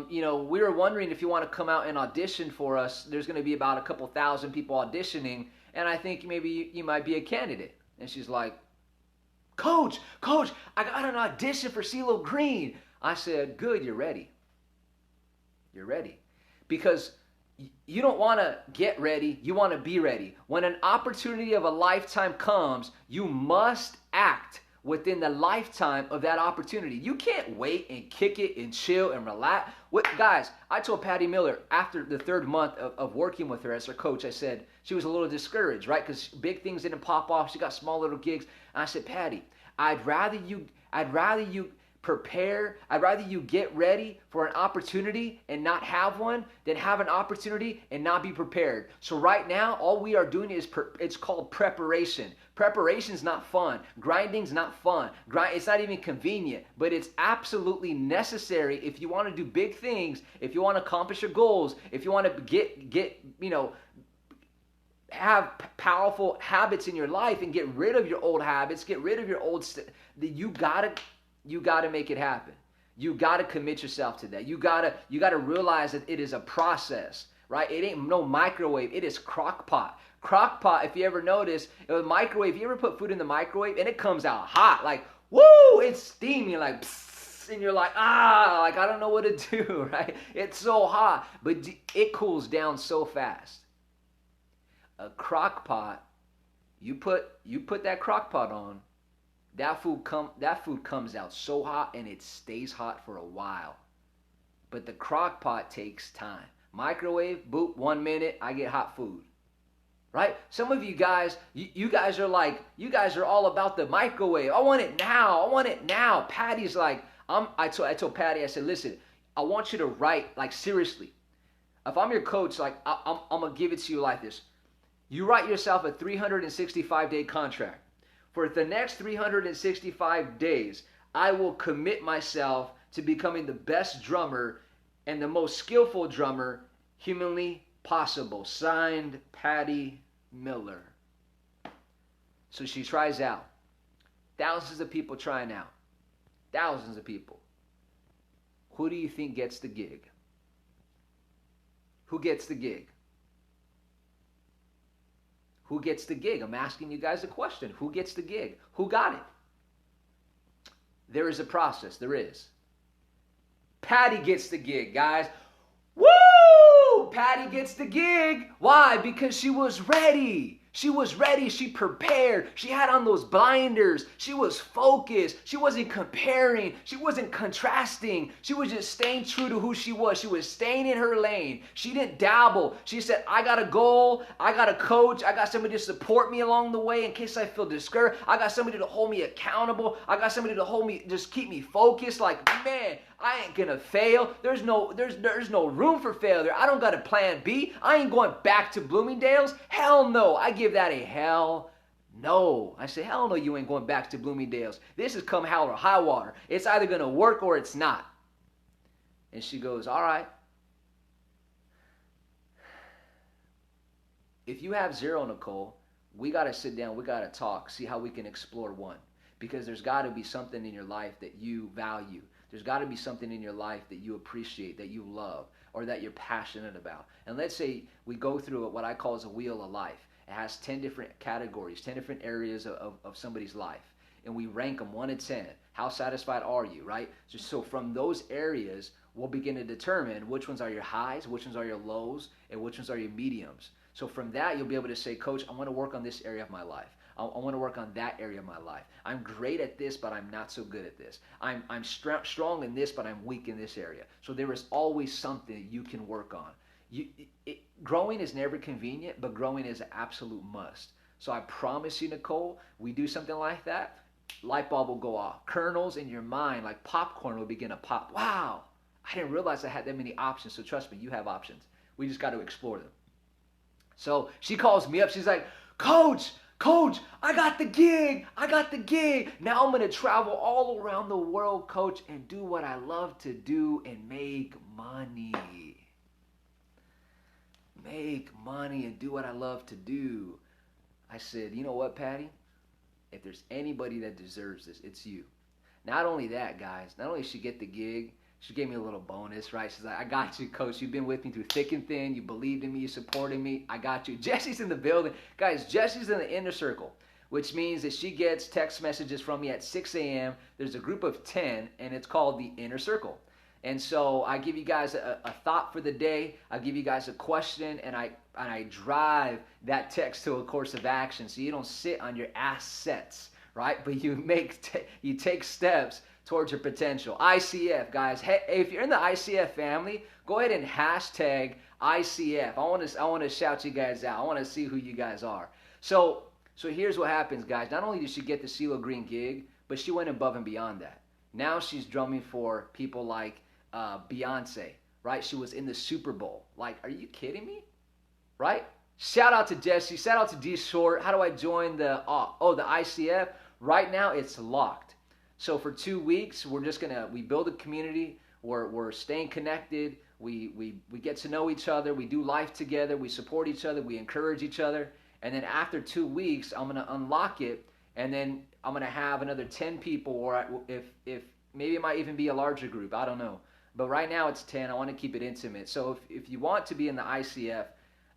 we were wondering if you want to come out and audition for us. There's going to be about a couple thousand people auditioning, and I think maybe you might be a candidate. And she's like, Coach, I got an audition for CeeLo Green. I said, good, you're ready. You're ready. Because you don't want to get ready, you want to be ready. When an opportunity of a lifetime comes, you must act within the lifetime of that opportunity. You can't wait and kick it and chill and relax. Guys, I told Patty Miller after the 3rd month of working with her as her coach, I said she was a little discouraged, right? Because big things didn't pop off. She got small little gigs. And I said, Patty, I'd rather you prepare. I'd rather you get ready for an opportunity and not have one than have an opportunity and not be prepared. So right now, all we are doing is it's called preparation. Preparation's not fun. Grinding's not fun. It's not even convenient, but it's absolutely necessary if you want to do big things, if you want to accomplish your goals, if you want to have powerful habits in your life and get rid of your old habits, get rid of your old you gotta make it happen. You gotta commit yourself to that. You gotta realize that it is a process, right? It ain't no microwave. It is crock pot. Crock pot, if you ever notice, a microwave, you ever put food in the microwave and it comes out hot, like, woo, it's steamy, like, psst, and you're like, like, I don't know what to do, right? It's so hot, but it cools down so fast. A crock pot, you put that crock pot on, that food comes out so hot and it stays hot for a while. But the crock pot takes time. Microwave, boop, 1 minute, I get hot food. Right? Some of you guys, you guys are all about the microwave. I want it now. I want it now. Patty's like, I told Patty, I said, listen, I want you to write, like, seriously. If I'm your coach, like, I'm going to give it to you like this. You write yourself a 365-day contract. For the next 365 days, I will commit myself to becoming the best drummer and the most skillful drummer humanly possible. Signed, Patty Miller. So she tries out. Thousands of people trying out. Thousands of people. Who do you think gets the gig? Who gets the gig? Who gets the gig? I'm asking you guys a question. Who gets the gig? Who got it? There is a process. There is. Patty gets the gig, guys. Woo! Patty gets the gig. Why? Because she was ready. She was ready. She prepared. She had on those blinders. She was focused. She wasn't comparing. She wasn't contrasting. She was just staying true to who she was. She was staying in her lane. She didn't dabble. She said, I got a goal. I got a coach. I got somebody to support me along the way in case I feel discouraged. I got somebody to hold me accountable. I got somebody to hold me, just keep me focused. Like, man, I ain't gonna fail. There's no room for failure. I don't got a plan B. I ain't going back to Bloomingdale's. Hell no. I give that a hell no. I say, hell no, you ain't going back to Bloomingdale's. This is come hell or high water. It's either gonna work or it's not. And she goes, all right. If you have zero, Nicole, we gotta sit down, we gotta talk, see how we can explore one. Because there's gotta be something in your life that you value. There's got to be something in your life that you appreciate, that you love, or that you're passionate about. And let's say we go through what I call as a wheel of life. It has 10 different categories, 10 different areas of somebody's life. And we rank them 1 to 10. How satisfied are you, right? So from those areas, we'll begin to determine which ones are your highs, which ones are your lows, and which ones are your mediums. So from that, you'll be able to say, Coach, I want to work on this area of my life. I want to work on that area of my life. I'm great at this, but I'm not so good at this. I'm strong in this, but I'm weak in this area. So there is always something you can work on. Growing is never convenient, but growing is an absolute must. So I promise you, Nicole, we do something like that, light bulb will go off. Kernels in your mind, like popcorn, will begin to pop. Wow, I didn't realize I had that many options. So trust me, you have options. We just got to explore them. So she calls me up. She's like, Coach, I got the gig. Now I'm going to travel all around the world, Coach, and do what I love to do and make money. Make money and do what I love to do. I said, you know what, Patty? If there's anybody that deserves this, it's you. Not only that, guys, not only did she get the gig, she gave me a little bonus, right? She's like, I got you, Coach. You've been with me through thick and thin. You believed in me. You supported me. I got you. Jesse's in the building. Guys, Jesse's in the inner circle, which means that she gets text messages from me at 6 a.m. There's a group of 10, and it's called the inner circle. And so I give you guys a thought for the day. I give you guys a question, and I drive that text to a course of action so you don't sit on your assets, right? But you you take steps towards your potential. ICF, guys. Hey, if you're in the ICF family, go ahead and hashtag ICF. I want to shout you guys out. I want to see who you guys are. So here's what happens, guys. Not only did she get the CeeLo Green gig, but she went above and beyond that. Now she's drumming for people like Beyonce, right? She was in the Super Bowl. Like, are you kidding me? Right? Shout out to Jesse. Shout out to D Short. How do I join the ICF? Right now it's locked. So for 2 weeks, we build a community. We're staying connected. We get to know each other. We do life together. We support each other. We encourage each other. And then after 2 weeks, I'm gonna unlock it, and then I'm gonna have another 10 people, or if maybe it might even be a larger group. I don't know. But right now it's 10. I want to keep it intimate. So if you want to be in the ICF,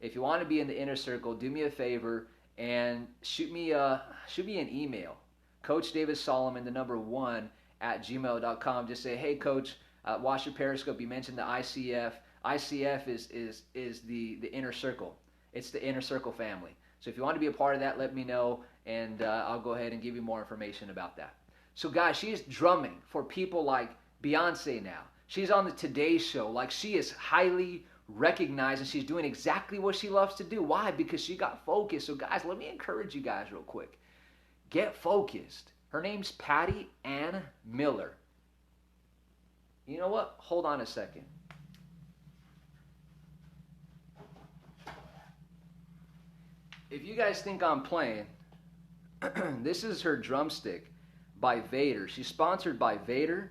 if you want to be in the inner circle, do me a favor and shoot me an email. Coach David Solomon, the number 1 @gmail.com. Just say, hey, Coach, watch your Periscope. You mentioned the ICF. ICF is the inner circle. It's the inner circle family. So if you want to be a part of that, let me know, and I'll go ahead and give you more information about that. So guys, she's drumming for people like Beyonce now. She's on the Today Show. Like, she is highly recognized, and she's doing exactly what she loves to do. Why? Because she got focused. So guys, let me encourage you guys real quick. Get focused. Her name's Patty Ann Miller. You know what? Hold on a second. If you guys think I'm playing, this is her drumstick by Vader. She's sponsored by Vader.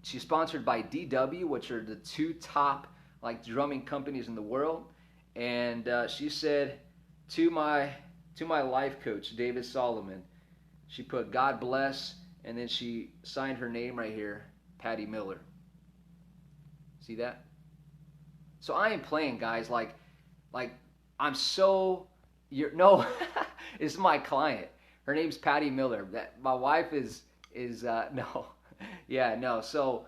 She's sponsored by DW, which are the 2 top drumming companies in the world. And she said to my life coach, David Solomon, she put God bless, and then she signed her name right here, Patty Miller. See that? So I ain't playing, guys. Like I'm so you're no. This is my client. Her name's Patty Miller. That my wife is no, yeah, no. So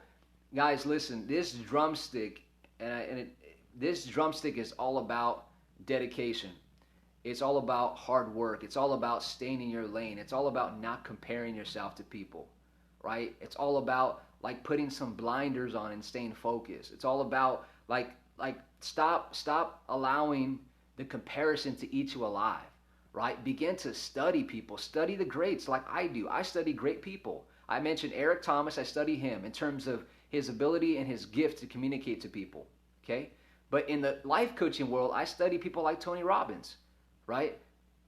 guys, listen. This drumstick this drumstick is all about dedication. It's all about hard work. It's all about staying in your lane. It's all about not comparing yourself to people, right? It's all about like putting some blinders on and staying focused. It's all about like stop allowing the comparison to eat you alive, right? Begin to study people. Study the greats like I do. I study great people. I mentioned Eric Thomas. I study him in terms of his ability and his gift to communicate to people, okay? But in the life coaching world, I study people like Tony Robbins, right?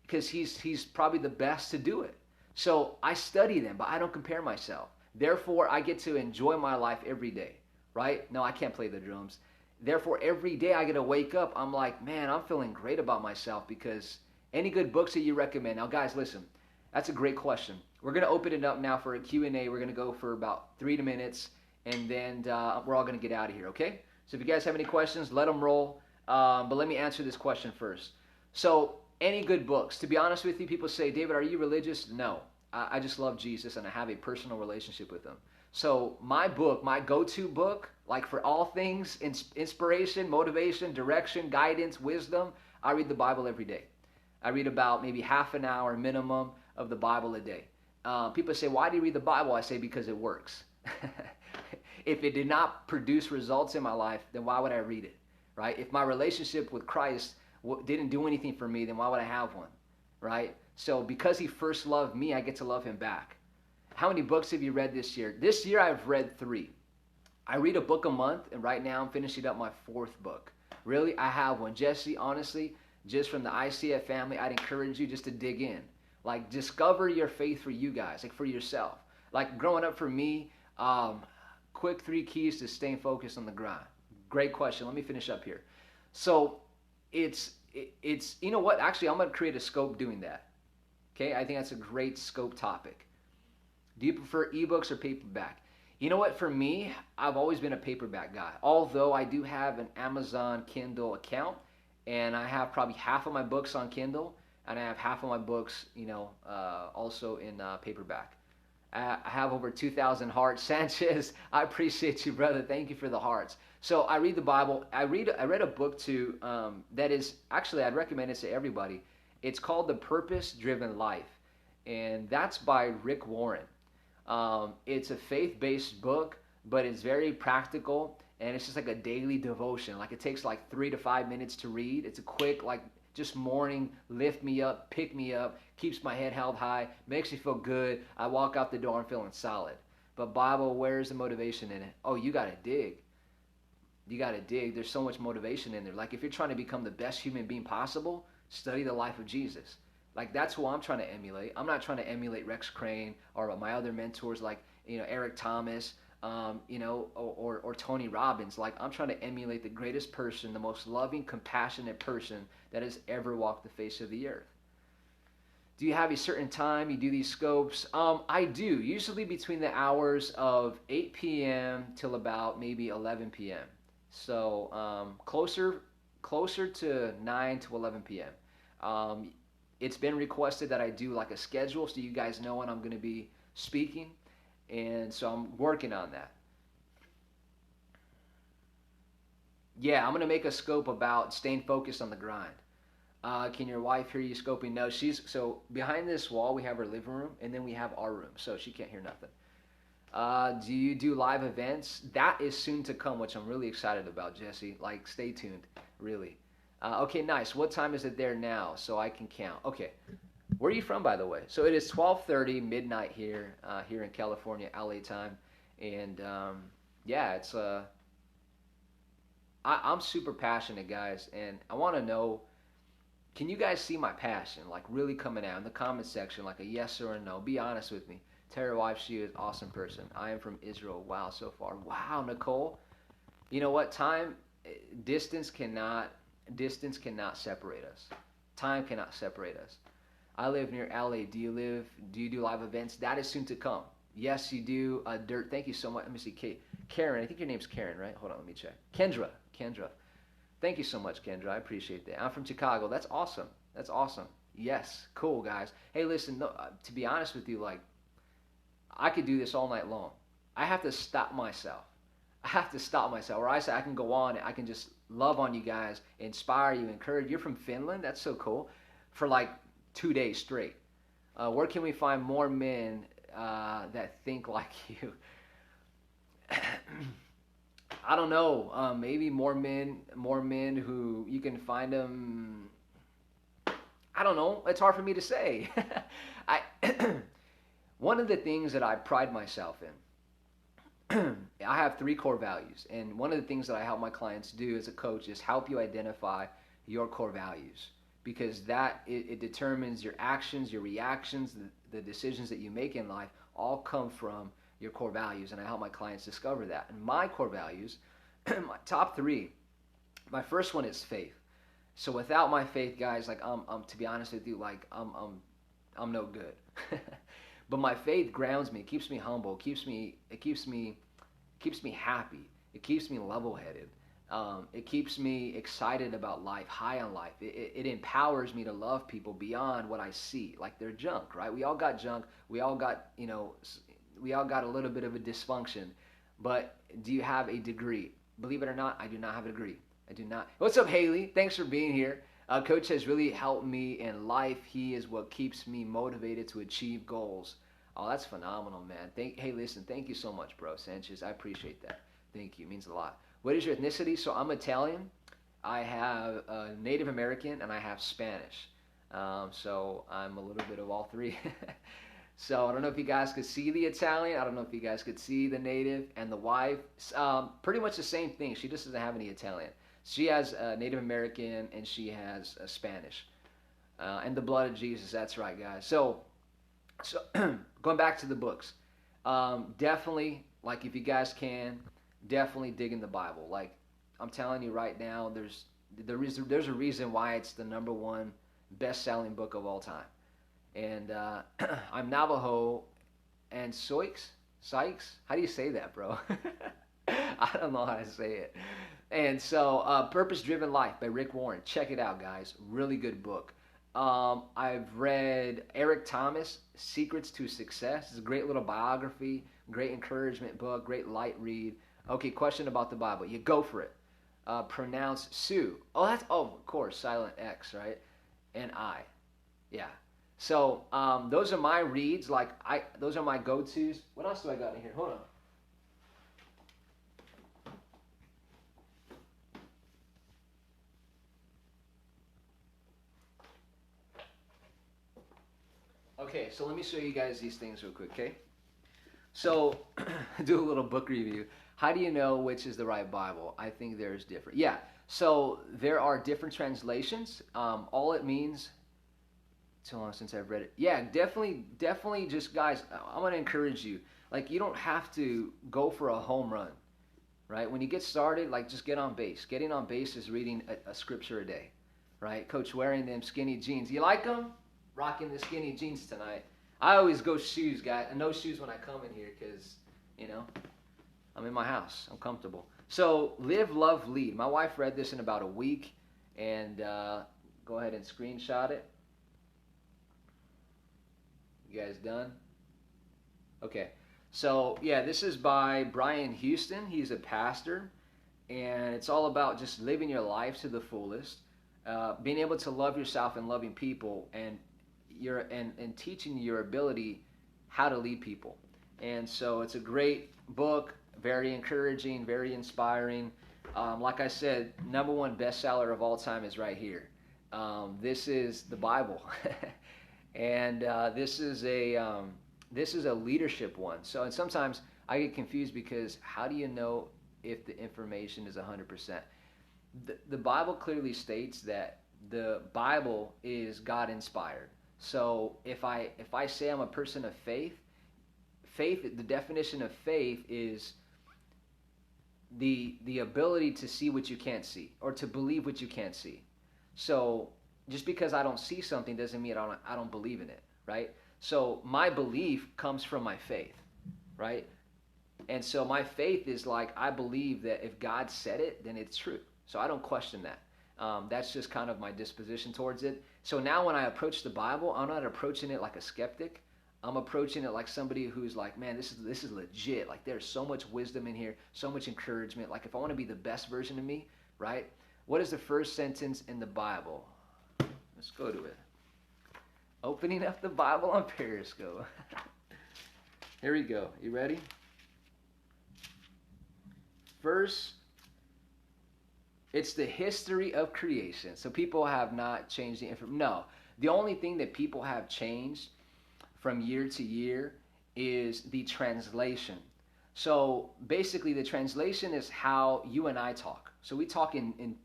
Because he's probably the best to do it. So I study them, but I don't compare myself. Therefore, I get to enjoy my life every day, right? No, I can't play the drums. Therefore, every day I get to wake up, I'm like, man, I'm feeling great about myself because any good books that you recommend? Now, guys, listen, that's a great question. We're going to open it up now for a Q&A. We're going to go for about 3 minutes, and then we're all going to get out of here, okay? So if you guys have any questions, let them roll. But let me answer this question first. So any good books? To be honest with you, people say, David, are you religious? No. I just love Jesus, and I have a personal relationship with him. So my book, my go-to book, like for all things, inspiration, motivation, direction, guidance, wisdom, I read the Bible every day. I read about maybe half an hour minimum of the Bible a day. People say, why do you read the Bible? I say, because it works. If it did not produce results in my life, then why would I read it, right? If my relationship with Christ didn't do anything for me, then why would I have one, right? So because he first loved me, I get to love him back. How many books have you read this year? This year I've read 3. I read a book a month, and right now I'm finishing up my 4th book. Really, I have one. Jesse, honestly, just from the ICF family, I'd encourage you just to dig in. Like, discover your faith for you guys, like for yourself. Like growing up for me, quick 3 keys to staying focused on the grind. Great question. Let me finish up here. So it's you know what? Actually, I'm going to create a scope doing that. Okay, I think that's a great scope topic. Do you prefer ebooks or paperback? You know what? For me, I've always been a paperback guy. Although I do have an Amazon Kindle account, and I have probably half of my books on Kindle, and I have half of my books, also in paperback. I have over 2,000 hearts. Sanchez, I appreciate you, brother. Thank you for the hearts. So I read the Bible. I read a book too that is, actually, I'd recommend it to everybody. It's called The Purpose-Driven Life, and that's by Rick Warren. It's a faith-based book, but it's very practical, and it's just like a daily devotion. Like it takes like 3 to 5 minutes to read. It's a quick, like just morning, lift me up, pick me up, keeps my head held high, makes me feel good. I walk out the door, I'm feeling solid. But Bible, where's the motivation in it? Oh, you got to dig. You got to dig. There's so much motivation in there. Like if you're trying to become the best human being possible, study the life of Jesus. Like that's who I'm trying to emulate. I'm not trying to emulate Rex Crane or my other mentors like Eric Thomas, or Tony Robbins. Like I'm trying to emulate the greatest person, the most loving, compassionate person that has ever walked the face of the earth. Do you have a certain time you do these scopes? I do, usually between the hours of 8 p.m. till about maybe 11 p.m. So closer to 9 to 11 p.m. It's been requested that I do like a schedule so you guys know when I'm going to be speaking, and so I'm working on that. Yeah, I'm going to make a scope about staying focused on the grind. Can your wife hear you scoping? No, so behind this wall we have her living room, and then we have our room, so she can't hear nothing. Do you do live events? That is soon to come, which I'm really excited about, Jesse. Like, stay tuned, really. Okay, nice. What time is it there now so I can count? Okay. Where are you from, by the way? So it is 12:30 midnight here in California, LA time. And yeah, it's I'm super passionate, guys, and I want to know, can you guys see my passion like really coming out in the comment section, like a yes or a no? Be honest with me. Tara wife, she is an awesome person. I am from Israel. Wow, so far. Wow, Nicole. You know what? Distance cannot separate us. Time cannot separate us. I live near LA. Do you do live events? That is soon to come. Yes, you do. Dirt. Thank you so much. Let me see. Karen, I think your name's Karen, right? Hold on, let me check. Kendra. Thank you so much, Kendra. I appreciate that. I'm from Chicago. That's awesome. That's awesome. Yes, cool, guys. Hey, listen, no, to be honest with you, like, I could do this all night long. I have to stop myself. I have to stop myself. Or I say I can go on and I can just love on you guys, inspire you, encourage. You're from Finland? That's so cool. For like 2 days straight. Where can we find more men that think like you? I don't know. Maybe more men who you can find them. I don't know. It's hard for me to say. I one of the things that I pride myself in, I have 3 core values, and one of the things that I help my clients do as a coach is help you identify your core values, because that it determines your actions, your reactions, the decisions that you make in life all come from your core values, and I help my clients discover that. And my core values, my top 3, my first one is faith. So without my faith, guys, like I'm to be honest with you, like I'm no good. But my faith grounds me, keeps me humble, keeps me happy. It keeps me level-headed. It keeps me excited about life, high on life. It empowers me to love people beyond what I see, like they're junk, right? We all got junk. We all got, we all got a little bit of a dysfunction. But do you have a degree? Believe it or not, I do not have a degree. I do not. What's up, Haley? Thanks for being here. Coach has really helped me in life. He is what keeps me motivated to achieve goals. Oh, that's phenomenal, man. Hey, listen, thank you so much, bro, Sanchez. I appreciate that. Thank you. It means a lot. What is your ethnicity? So I'm Italian. I have Native American, and I have Spanish. So I'm a little bit of all 3. So I don't know if you guys could see the Italian. I don't know if you guys could see the Native and the wife. Pretty much the same thing. She just doesn't have any Italian. She has Native American and she has Spanish. And the blood of Jesus, that's right, guys. So going back to the books, definitely, like if you guys can, definitely dig in the Bible. Like I'm telling you right now, there's a reason why it's the #1 best-selling book of all time. And I'm Navajo and Sykes. How do you say that, bro? I don't know how to say it. And so, Purpose Driven Life by Rick Warren. Check it out, guys. Really good book. I've read Eric Thomas, Secrets to Success. It's a great little biography, great encouragement book, great light read. Okay, question about the Bible. You go for it. Pronounce Sue. Of course, silent X, right? And I. Yeah. So those are my reads. Those are my go-tos. What else do I got in here? Hold on. Okay, so let me show you guys these things real quick, okay? So, do a little book review. How do you know which is the right Bible? I think there's different. Yeah, so there are different translations. All it means, too long since I've read it. Yeah, definitely just, guys, I'm going to encourage you. Like, you don't have to go for a home run, right? When you get started, like, just get on base. Getting on base is reading a scripture a day, right? Coach, wearing them skinny jeans. You like them? Rocking the skinny jeans tonight. I always go shoes, guys. No shoes when I come in here because, I'm in my house. I'm comfortable. So, Live, Love, Lead. My wife read this in about a week, and go ahead and screenshot it. You guys done? Okay. So, yeah, this is by Brian Houston. He's a pastor, and it's all about just living your life to the fullest, being able to love yourself and loving people, and teaching your ability how to lead people. And so it's a great book, very encouraging, very inspiring. Like I said, #1 bestseller of all time is right here. This is the Bible, and this is a leadership one. So, and sometimes I get confused because how do you know if the information is 100%? The Bible clearly states that the Bible is God inspired. So if I say I'm a person of faith, the definition of faith is the ability to see what you can't see, or to believe what you can't see. So just because I don't see something doesn't mean I don't believe in it, right? So my belief comes from my faith, right? And so my faith is like, I believe that if God said it, then it's true. So I don't question that. That's just kind of my disposition towards it. So now when I approach the Bible, I'm not approaching it like a skeptic. I'm approaching it like somebody who's like, man, this is legit. Like there's so much wisdom in here, so much encouragement. Like if I want to be the best version of me, right? What is the first sentence in the Bible? Let's go to it. Opening up the Bible on Periscope. Here we go. You ready? First, it's the history of creation. So people have not changed the information. No, the only thing that people have changed from year to year is the translation. So basically, the translation is how you and I talk. So we talk in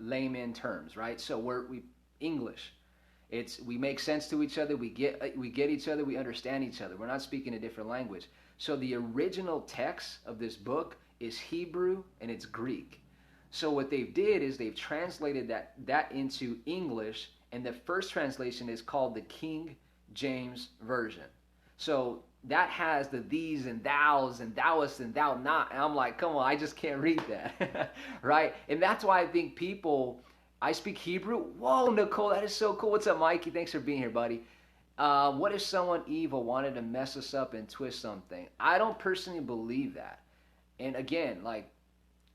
layman terms, right? So we English. We make sense to each other. We get each other. We understand each other. We're not speaking a different language. So the original text of this book is Hebrew and it's Greek. So what they did is they've translated that into English, and the first translation is called the King James Version. So that has the these and thous and thouest and thou not. And I'm like, come on, I just can't read that. Right? And that's why I think I speak Hebrew. Whoa, Nicole, that is so cool. What's up, Mikey? Thanks for being here, buddy. What if someone evil wanted to mess us up and twist something? I don't personally believe that. And again, like,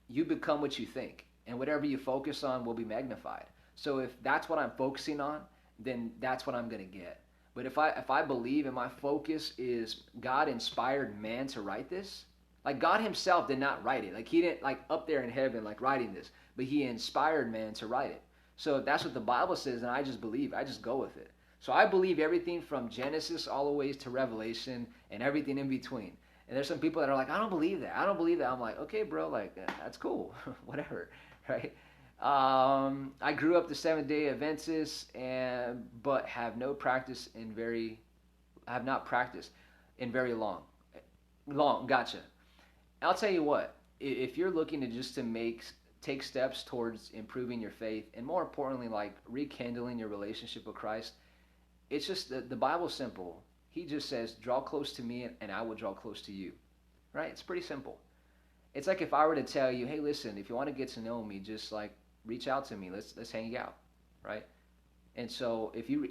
you become what you think, and whatever you focus on will be magnified. So if that's what I'm focusing on, then that's what I'm going to get. But if I believe and my focus is God inspired man to write this, like God himself did not write it. Like he didn't like up there in heaven like writing this, but he inspired man to write it. So that's what the Bible says, and I just believe. I just go with it. So I believe everything from Genesis all the way to Revelation and everything in between. And there's some people that are like, I don't believe that. I don't believe that. I'm like, okay, bro, like that's cool, whatever, right? I grew up the Seventh-day Adventist, but have not practiced in very long. Gotcha. I'll tell you what. If you're looking to take steps towards improving your faith, and more importantly, like rekindling your relationship with Christ, it's just the Bible's simple. He just says, draw close to me and I will draw close to you. Right? It's pretty simple. It's like if I were to tell you, hey, listen, if you want to get to know me, just like reach out to me. Let's hang out. Right? And so if you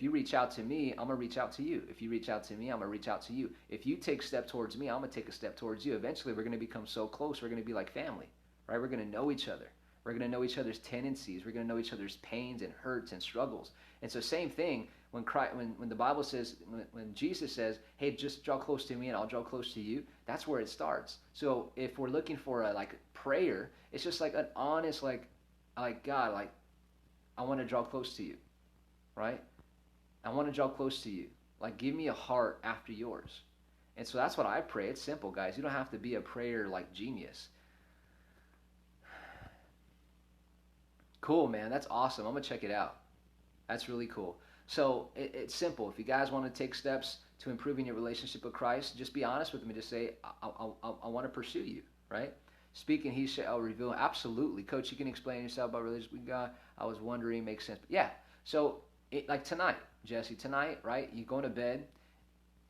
reach out to me, I'm gonna reach out to you. If you reach out to me, I'm gonna reach out to you. If you take a step towards me, I'm gonna take a step towards you. Eventually we're gonna become so close, we're gonna be like family. Right? We're gonna know each other. We're going to know each other's tendencies. We're going to know each other's pains and hurts and struggles. And so same thing when the Bible says, when Jesus says, hey, just draw close to me and I'll draw close to you, that's where it starts. So if we're looking for a prayer, it's just like an honest, like God, like I want to draw close to you, right? I want to draw close to you. Like give me a heart after yours. And so that's what I pray. It's simple, guys. You don't have to be a prayer like genius. Cool, man. That's awesome. I'm going to check it out. That's really cool. So it's simple. If you guys want to take steps to improving your relationship with Christ, just be honest with me. Just say, I want to pursue you, right? Speaking, he shall reveal. Absolutely. Coach, you can explain yourself about relationship with God. I was wondering, makes sense. But yeah. So like tonight, Jesse, tonight, right? You go to bed.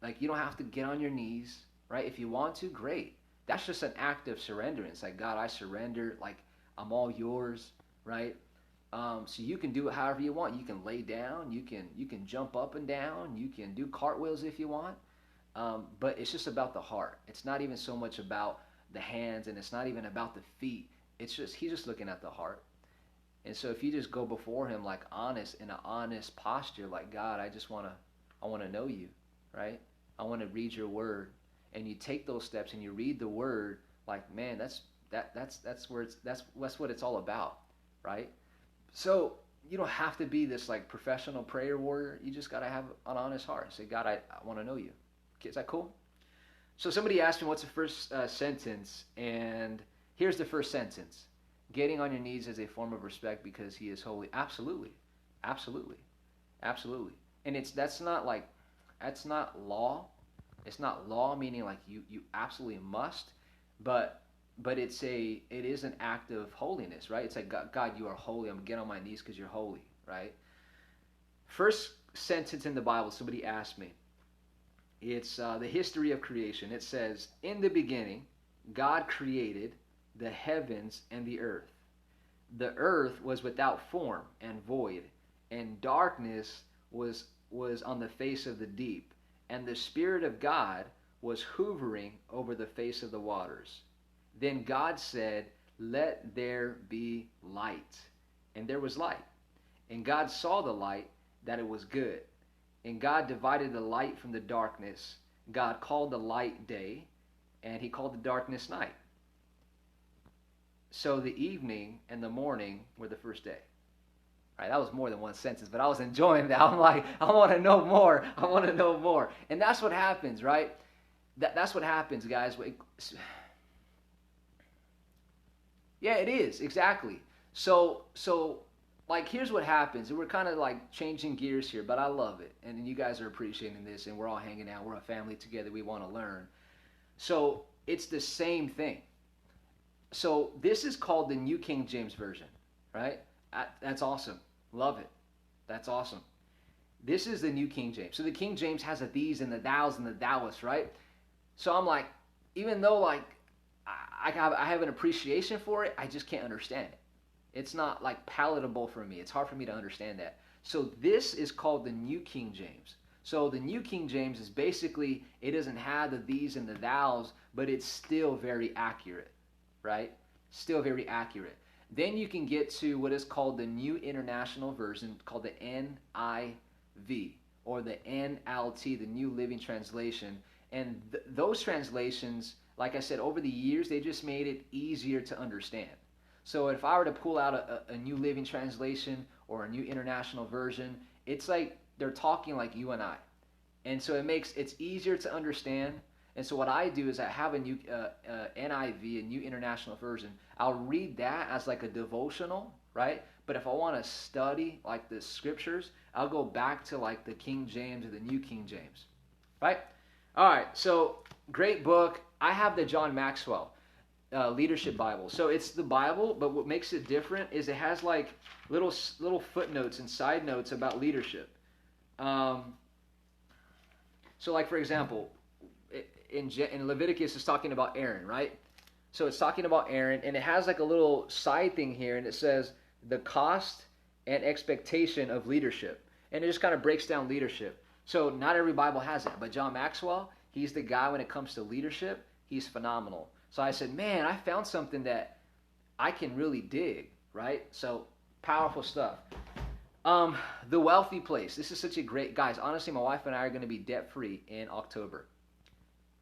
Like you don't have to get on your knees, right? If you want to, great. That's just an act of surrenderance. Like, God, I surrender. Like, I'm all yours, right? So you can do it however you want. You can lay down. You can jump up and down. You can do cartwheels if you want. But it's just about the heart. It's not even so much about the hands, and it's not even about the feet. It's just he's just looking at the heart. And so if you just go before him like honest, in an honest posture, like God, I want to know you, right? I want to read your word, and you take those steps and you read the word. Like, man, that's what it's all about, right? So you don't have to be this like professional prayer warrior. You just got to have an honest heart. Say, God, I want to know you. Okay, is that cool? So somebody asked me, what's the first sentence? And here's the first sentence. Getting on your knees is a form of respect because he is holy. Absolutely. Absolutely. Absolutely. And that's not law. It's not law, meaning like you absolutely must, but it is an act of holiness, right? It's like, God, you are holy. I'm going to get on my knees because you're holy, right? First sentence in the Bible, somebody asked me, It's the history of creation. It says, "In the beginning, God created the heavens and the earth. The earth was without form and void, and darkness was on the face of the deep, and the Spirit of God was hovering over the face of the waters. Then God said, 'Let there be light.' And there was light. And God saw the light, that it was good. And God divided the light from the darkness. God called the light day, and he called the darkness night. So the evening and the morning were the first day." All right, that was more than one sentence, but I was enjoying that. I'm like, I want to know more. I want to know more. And that's what happens, right? That's what happens, guys. Yeah, it is, exactly. So like, here's what happens. And we're kind of like changing gears here, but I love it. And you guys are appreciating this, and we're all hanging out. We're a family together. We want to learn. So it's the same thing. So this is called the New King James Version, right? That's awesome. Love it. That's awesome. This is the New King James. So the King James has a these and the thous and the thouest, right? So I'm like, even though like I have an appreciation for it, I just can't understand it. It's not like palatable for me. It's hard for me to understand that. So this is called the New King James. So the New King James is basically, it doesn't have the these and the thous, but it's still very accurate, right? Still very accurate. Then you can get to what is called the New International Version, called the NIV, or the NLT, the New Living Translation. And those translations, like I said, over the years, they just made it easier to understand. So if I were to pull out a New Living Translation or a New International Version, it's like they're talking like you and I. And so it's easier to understand. And so what I do is I have a new NIV, a New International Version. I'll read that as like a devotional, right? But if I want to study like the scriptures, I'll go back to like the King James or the New King James, right? All right, so great book. I have the John Maxwell Leadership Bible. So it's the Bible, but what makes it different is it has like little footnotes and side notes about leadership. So like, for example, in Leviticus, it's talking about Aaron, right? So it's talking about Aaron, and it has like a little side thing here, and it says the cost and expectation of leadership. And it just kind of breaks down leadership. So not every Bible has that, but John Maxwell, he's the guy when it comes to leadership. He's phenomenal. So I said, man, I found something that I can really dig, right? So powerful stuff. The Wealthy Place. This is such a great, guys, honestly, my wife and I are going to be debt-free in October.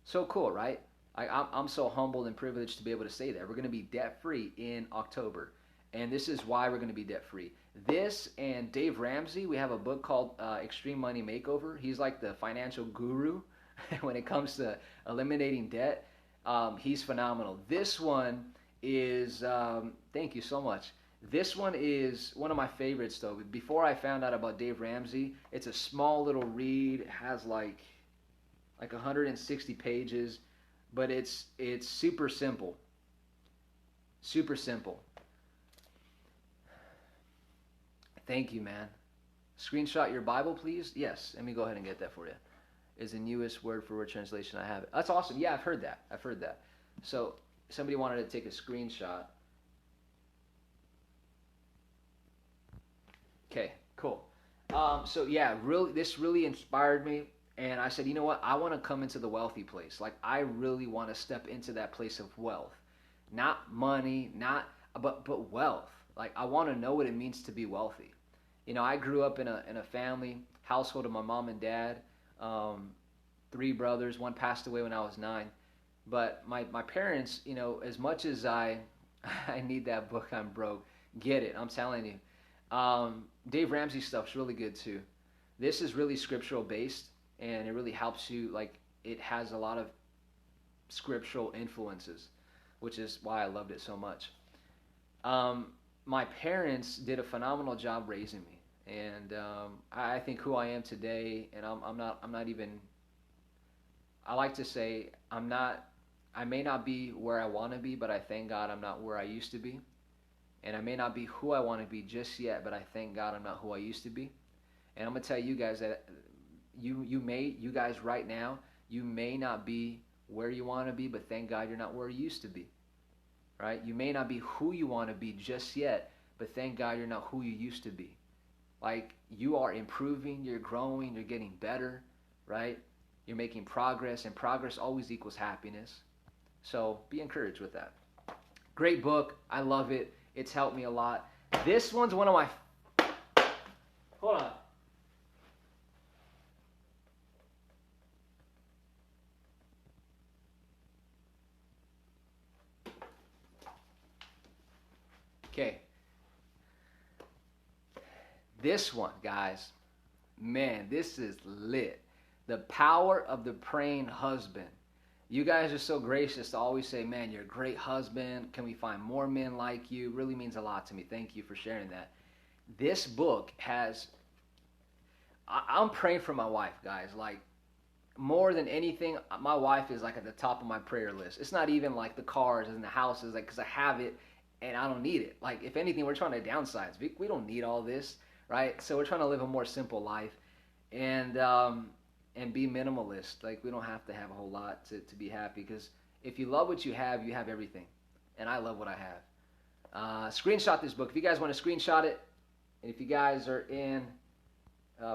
So cool, right? I'm so humbled and privileged to be able to say that. We're going to be debt-free in October. And this is why we're going to be debt-free. This and Dave Ramsey, we have a book called Extreme Money Makeover. He's like the financial guru when it comes to eliminating debt. He's phenomenal. This one is, thank you so much. This one is one of my favorites, though. Before I found out about Dave Ramsey, it's a small little read. It has like 160 pages, but it's super simple. Super simple. Thank you, man. Screenshot your Bible, please. Yes, let me go ahead and get that for you. Is the newest word for word translation I have. That's awesome. Yeah, I've heard that. So somebody wanted to take a screenshot. Okay, cool. So yeah, this really inspired me, and I said, you know what? I want to come into the wealthy place. Like, I really want to step into that place of wealth, not money, but wealth. Like, I want to know what it means to be wealthy. You know, I grew up in a family household of my mom and dad, 3 brothers. One passed away when I was 9. But my parents, you know, as much as I need that book, I'm broke. Get it? I'm telling you. Dave Ramsey stuff's really good too. This is really scriptural based, and it really helps you. Like, it has a lot of scriptural influences, which is why I loved it so much. My parents did a phenomenal job raising me, and I think who I am today, and I'm not even. I like to say I may not be where I want to be, but I thank God I'm not where I used to be. And I may not be who I want to be just yet, but I thank God I'm not who I used to be. And I'm going to tell you guys that you guys right now, You may not be where you want to be, but thank God you're not where you used to be, right? You may not be who you want to be just yet, but thank God you're not who you used to be. Like, you are improving, you're growing, you're getting better, right? You're making progress, and progress always equals happiness. So be encouraged with that. Great book. I love it. It's helped me a lot. This one's one of my... Hold on. Okay. This one, guys, man, this is lit. The Power of the Praying Husband. You guys are so gracious to always say, man, you're a great husband. Can we find more men like you? It really means a lot to me. Thank you for sharing that. This book has... I'm praying for my wife, guys. Like, more than anything, my wife is like at the top of my prayer list. It's not even like the cars and the houses, like, because I have it and I don't need it. Like, if anything, we're trying to downsize. We don't need all this, right? So we're trying to live a more simple life and be minimalist. Like, we don't have to have a whole lot to be happy, because if you love what you have everything. And I love what I have. Screenshot this book. If you guys want to screenshot it, and if you guys are in...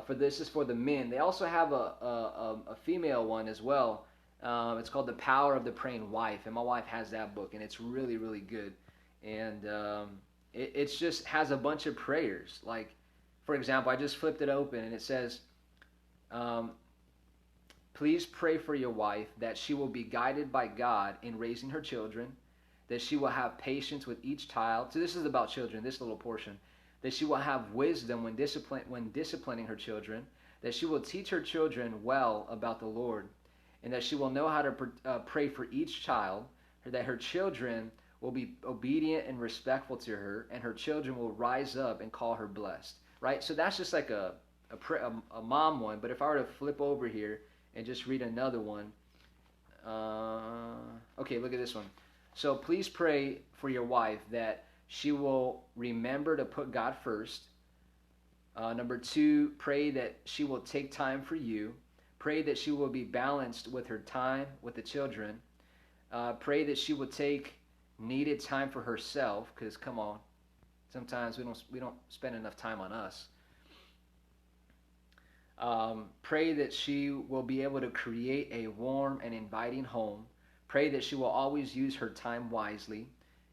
for this is for the men. They also have a female one as well. It's called The Power of the Praying Wife, and my wife has that book, and it's really, really good. And it's just has a bunch of prayers. Like, for example, I just flipped it open, and it says, please pray for your wife that she will be guided by God in raising her children, that she will have patience with each child. So this is about children, this little portion. That she will have wisdom when disciplining her children, that she will teach her children well about the Lord, and that she will know how to pray for each child, that her children will be obedient and respectful to her, and her children will rise up and call her blessed. Right? So that's just like a mom one. But if I were to flip over here and just read another one, okay, look at this one. So please pray for your wife that she will remember to put God first. Number 2, pray that she will take time for you. Pray that she will be balanced with her time with the children. Pray that she will take needed time for herself, because come on, sometimes we don't spend enough time on us. Pray that she will be able to create a warm and inviting home. Pray that she will always use her time wisely.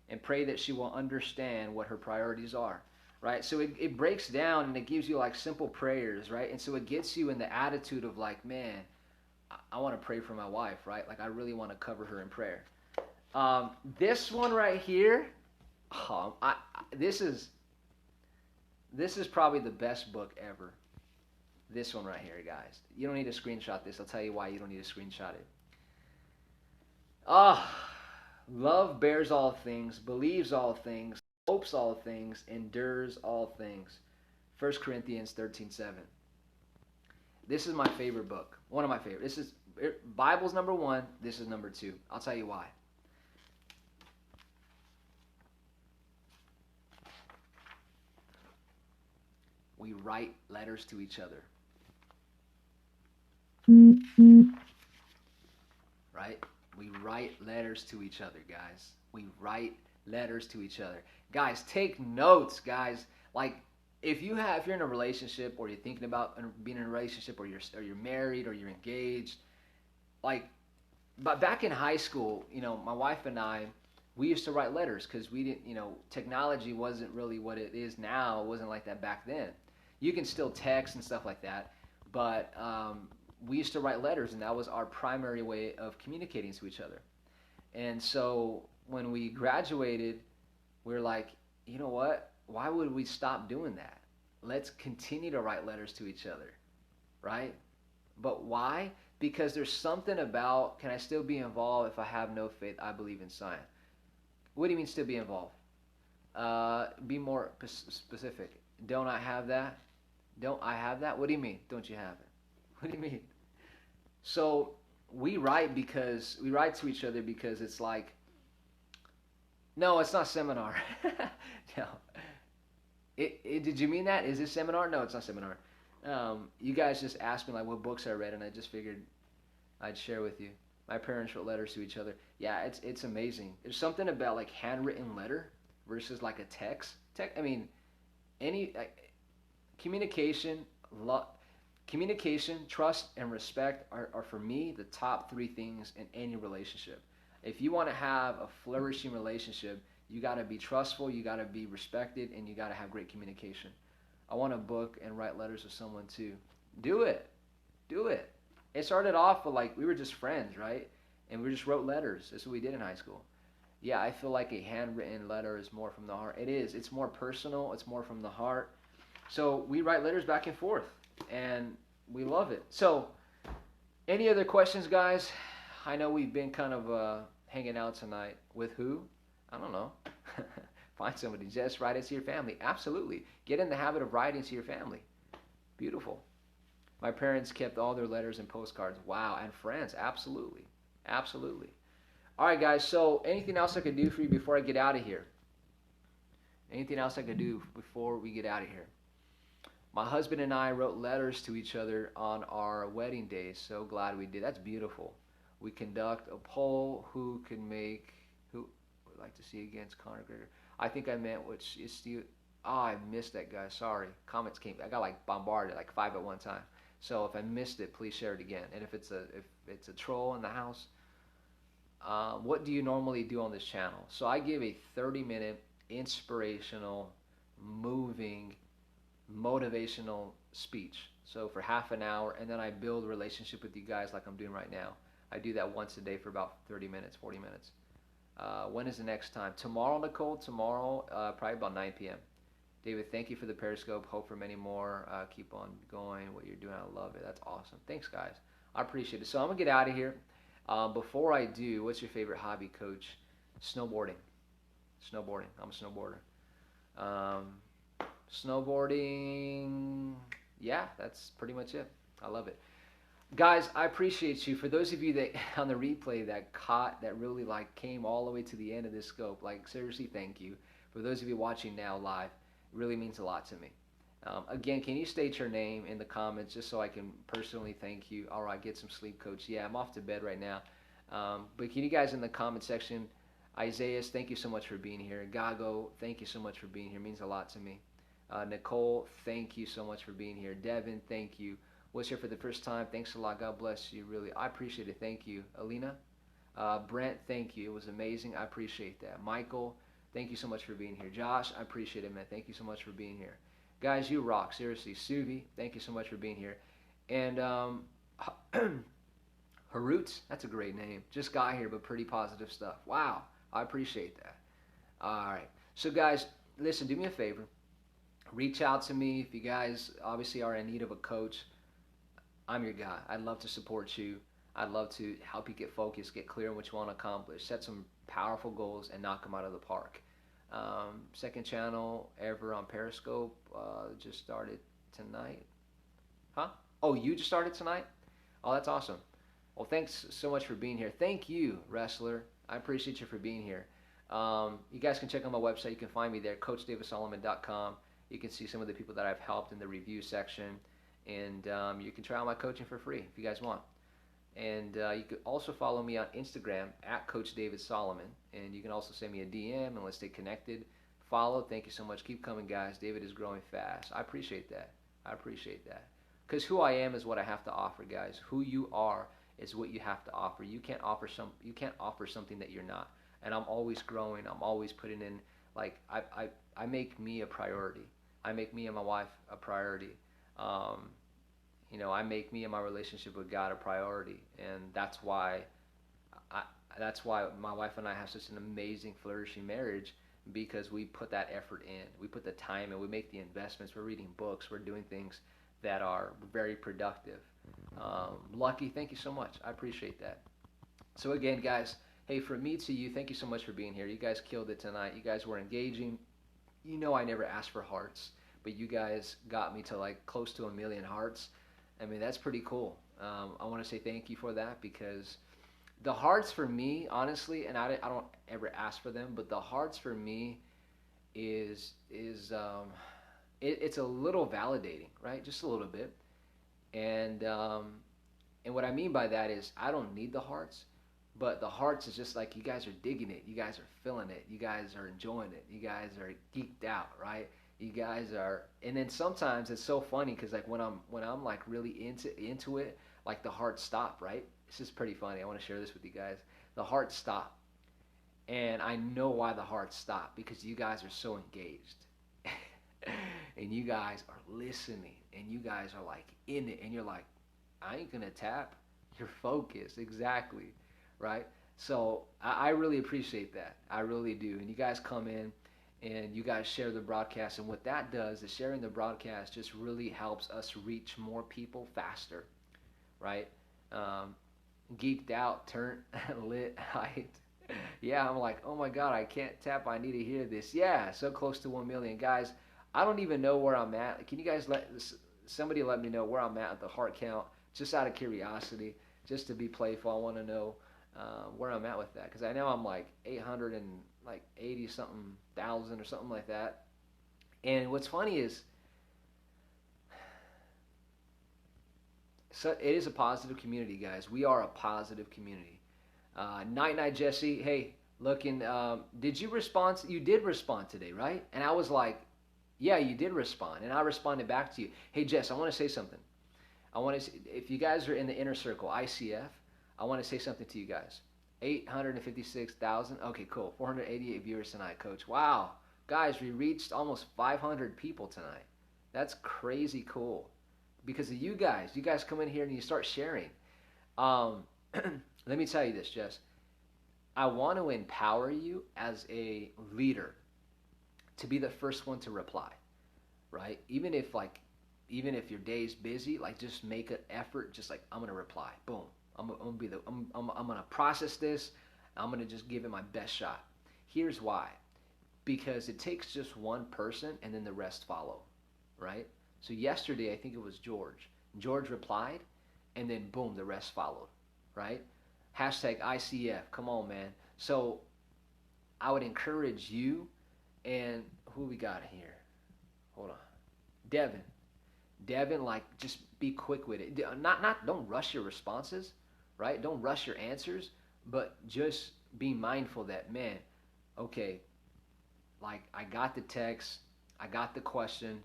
And pray that she will understand what her priorities are, right? So it breaks down and it gives you like simple prayers, right? And so it gets you in the attitude of like, man, I want to pray for my wife, right? Like, I really want to cover her in prayer. This one right here, this is probably the best book ever. This one right here, guys. You don't need to screenshot this. I'll tell you why you don't need to screenshot it. Love bears all things, believes all things, hopes all things, endures all things. 1 Corinthians 13:7. This is my favorite book. One of my favorites. Bible's number 1. This is number 2. I'll tell you why. We write letters to each other. Right? We write letters to each other, guys. We write letters to each other. Guys, take notes, guys. Like, if you're in a relationship, or you're thinking about being in a relationship, or you're married, or you're engaged, like, but back in high school, my wife and I, we used to write letters, because we didn't, technology wasn't really what it is now. It wasn't like that back then. You can still text and stuff like that, but we used to write letters, and that was our primary way of communicating to each other. And so when we graduated, we were like, you know what? Why would we stop doing that? Let's continue to write letters to each other, right? But why? Because there's something about, can I still be involved if I have no faith? I believe in science. What do you mean still be involved? Be more specific. Don't I have that? Don't I have that? What do you mean, don't you have it? What do you mean? So we write to each other because it's like, no, it's not seminar. No. Did you mean that? Is this seminar? No, it's not seminar. You guys just asked me like what books I read, and I just figured I'd share with you. My parents wrote letters to each other. Yeah, it's amazing. There's something about like handwritten letter versus like a text. I mean, any communication, lo- communication, trust, and respect are for me the top three things in any relationship. If you want to have a flourishing relationship, you got to be trustful, you got to be respected, and you got to have great communication. I want to book and write letters with someone too. Do it. Do it. It started off with like we were just friends, right? And we just wrote letters. That's what we did in high school. Yeah, I feel like a handwritten letter is more from the heart. It is. It's more personal. It's more from the heart. So we write letters back and forth, and we love it. So, any other questions, guys? I know we've been kind of hanging out tonight. With who? I don't know. Find somebody. Just write it to your family. Absolutely. Get in the habit of writing to your family. Beautiful. My parents kept all their letters and postcards. Wow. And friends. Absolutely. Absolutely. All right, guys. So, anything else I can do for you before I get out of here? Anything else I can do before we get out of here? My husband and I wrote letters to each other on our wedding day. So glad we did. That's beautiful. We conduct a poll who would like to see against Conor Gregor. I think I meant which is Steve. Oh, I missed that guy. Sorry. Comments came. I got like bombarded, like 5 at one time. So if I missed it, please share it again. And if it's a troll in the house, what do you normally do on this channel? So I give a 30-minute inspirational, moving, motivational speech. So for half an hour, and then I build a relationship with you guys like I'm doing right now. I do that once a day for about 30 minutes, 40 minutes. When is the next time? Tomorrow, Nicole. Tomorrow, probably about 9 p.m. David, thank you for the Periscope. Hope for many more. Keep on going. What you're doing, I love it. That's awesome. Thanks, guys. I appreciate it. So I'm gonna get out of here. Before I do, what's your favorite hobby, Coach? Snowboarding. Snowboarding. I'm a snowboarder. Snowboarding. Yeah, that's pretty much it. I love it. Guys, I appreciate you. For those of you that on the replay that really like came all the way to the end of this scope, like seriously, thank you. For those of you watching now live, it really means a lot to me. Again, can you state your name in the comments just so I can personally thank you? All right, get some sleep, Coach. Yeah, I'm off to bed right now. But can you guys in the comment section, Isaiah, thank you so much for being here. Gago, thank you so much for being here. It means a lot to me. Nicole, thank you so much for being here. Devin, thank you. Was here for the first time. Thanks a lot. God bless you. Really, I appreciate it. Thank you. Alina, Brent, thank you. It was amazing. I appreciate that. Michael, thank you so much for being here. Josh, I appreciate it, man. Thank you so much for being here. Guys, you rock. Seriously. Suvi, thank you so much for being here. And Harut, that's a great name. Just got here, but pretty positive stuff. Wow. I appreciate that. All right. So, guys, listen, do me a favor. Reach out to me if you guys obviously are in need of a coach. I'm your guy. I'd love to support you. I'd love to help you get focused, get clear on what you want to accomplish, set some powerful goals, and knock them out of the park. Second channel ever on Periscope just started tonight. Huh? Oh, you just started tonight? Oh, that's awesome. Well, thanks so much for being here. Thank you, Wrestler. I appreciate you for being here. You guys can check out my website. You can find me there, CoachDavidSolomon.com. You can see some of the people that I've helped in the review section. And you can try out my coaching for free if you guys want. And you can also follow me on Instagram at Coach David Solomon. And you can also send me a DM and let's stay connected. Follow. Thank you so much. Keep coming, guys. David is growing fast. I appreciate that. I appreciate that. Because who I am is what I have to offer, guys. Who you are is what you have to offer. You can't offer something that you're not. And I'm always growing. I'm always putting in, like, I make me a priority. I make me and my wife a priority. I make me and my relationship with God a priority, and that's why my wife and I have such an amazing, flourishing marriage, because we put that effort in, we put the time in, we make the investments. We're reading books, we're doing things that are very productive. Lucky, thank you so much. I appreciate that. So again, guys, hey, from me to you, thank you so much for being here. You guys killed it tonight. You guys were engaging. I never asked for hearts, but you guys got me to like close to 1 million hearts. I mean, that's pretty cool. I want to say thank you for that, because the hearts for me, honestly, and I don't ever ask for them, but the hearts for me it's a little validating, right? Just a little bit. And And what I mean by that is I don't need the hearts, but the hearts is just like you guys are digging it, you guys are feeling it, you guys are enjoying it, you guys are geeked out, right? You guys are, and then sometimes it's so funny because like when I'm like really into it, like the hearts stop, right? This is pretty funny. I want to share this with you guys. The hearts stop, and I know why the hearts stop because you guys are so engaged. And you guys are listening and you guys are like in it and you're like, I ain't gonna tap. You're focused, exactly, right? So I really appreciate that. I really do. And you guys come in and you guys share the broadcast. And what that does is sharing the broadcast just really helps us reach more people faster, right? Um, Geeked out, turned, lit, hyped. Yeah, I'm like, oh my God, I can't tap. I need to hear this. Yeah, so close to 1 million. Guys, I don't even know where I'm at. Can you guys somebody let me know where I'm at the heart count, just out of curiosity, just to be playful. I want to know where I'm at with that because I know I'm like 880 something thousand or something like that. And what's funny is, so it is a positive community, guys. We are a positive community. Night night, Jesse. Hey, looking. Did you respond? You did respond today, right? And I was like, yeah, you did respond, and I responded back to you. Hey, Jess, I want to say something. I want to. If you guys are in the inner circle, ICF, I want to say something to you guys. 856,000. Okay, cool. 488 viewers tonight, Coach. Wow, guys, we reached almost 500 people tonight. That's crazy cool. Because of you guys. You guys come in here and you start sharing. Um, let me tell you this, Jess. I want to empower you as a leader to be the first one to reply, right? Even if your day's busy, like just make an effort. Just like I'm gonna reply. Boom. I'm gonna process this. I'm gonna just give it my best shot. Here's why. Because it takes just one person and then the rest follow, right? So yesterday, I think it was George. George replied, and then boom, the rest followed, right? Hashtag ICF. Come on, man. So I would encourage you and who we got here? Hold on. Devin. Devin, like, just be quick with it. Don't rush your responses, right? Don't rush your answers, but just be mindful that, man, okay, like, I got the text, I got the question.